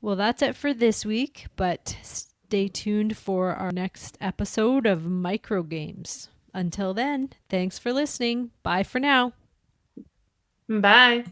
Well, that's it for this week, but stay tuned for our next episode of Micro Games. Until then, thanks for listening. Bye for now. Bye.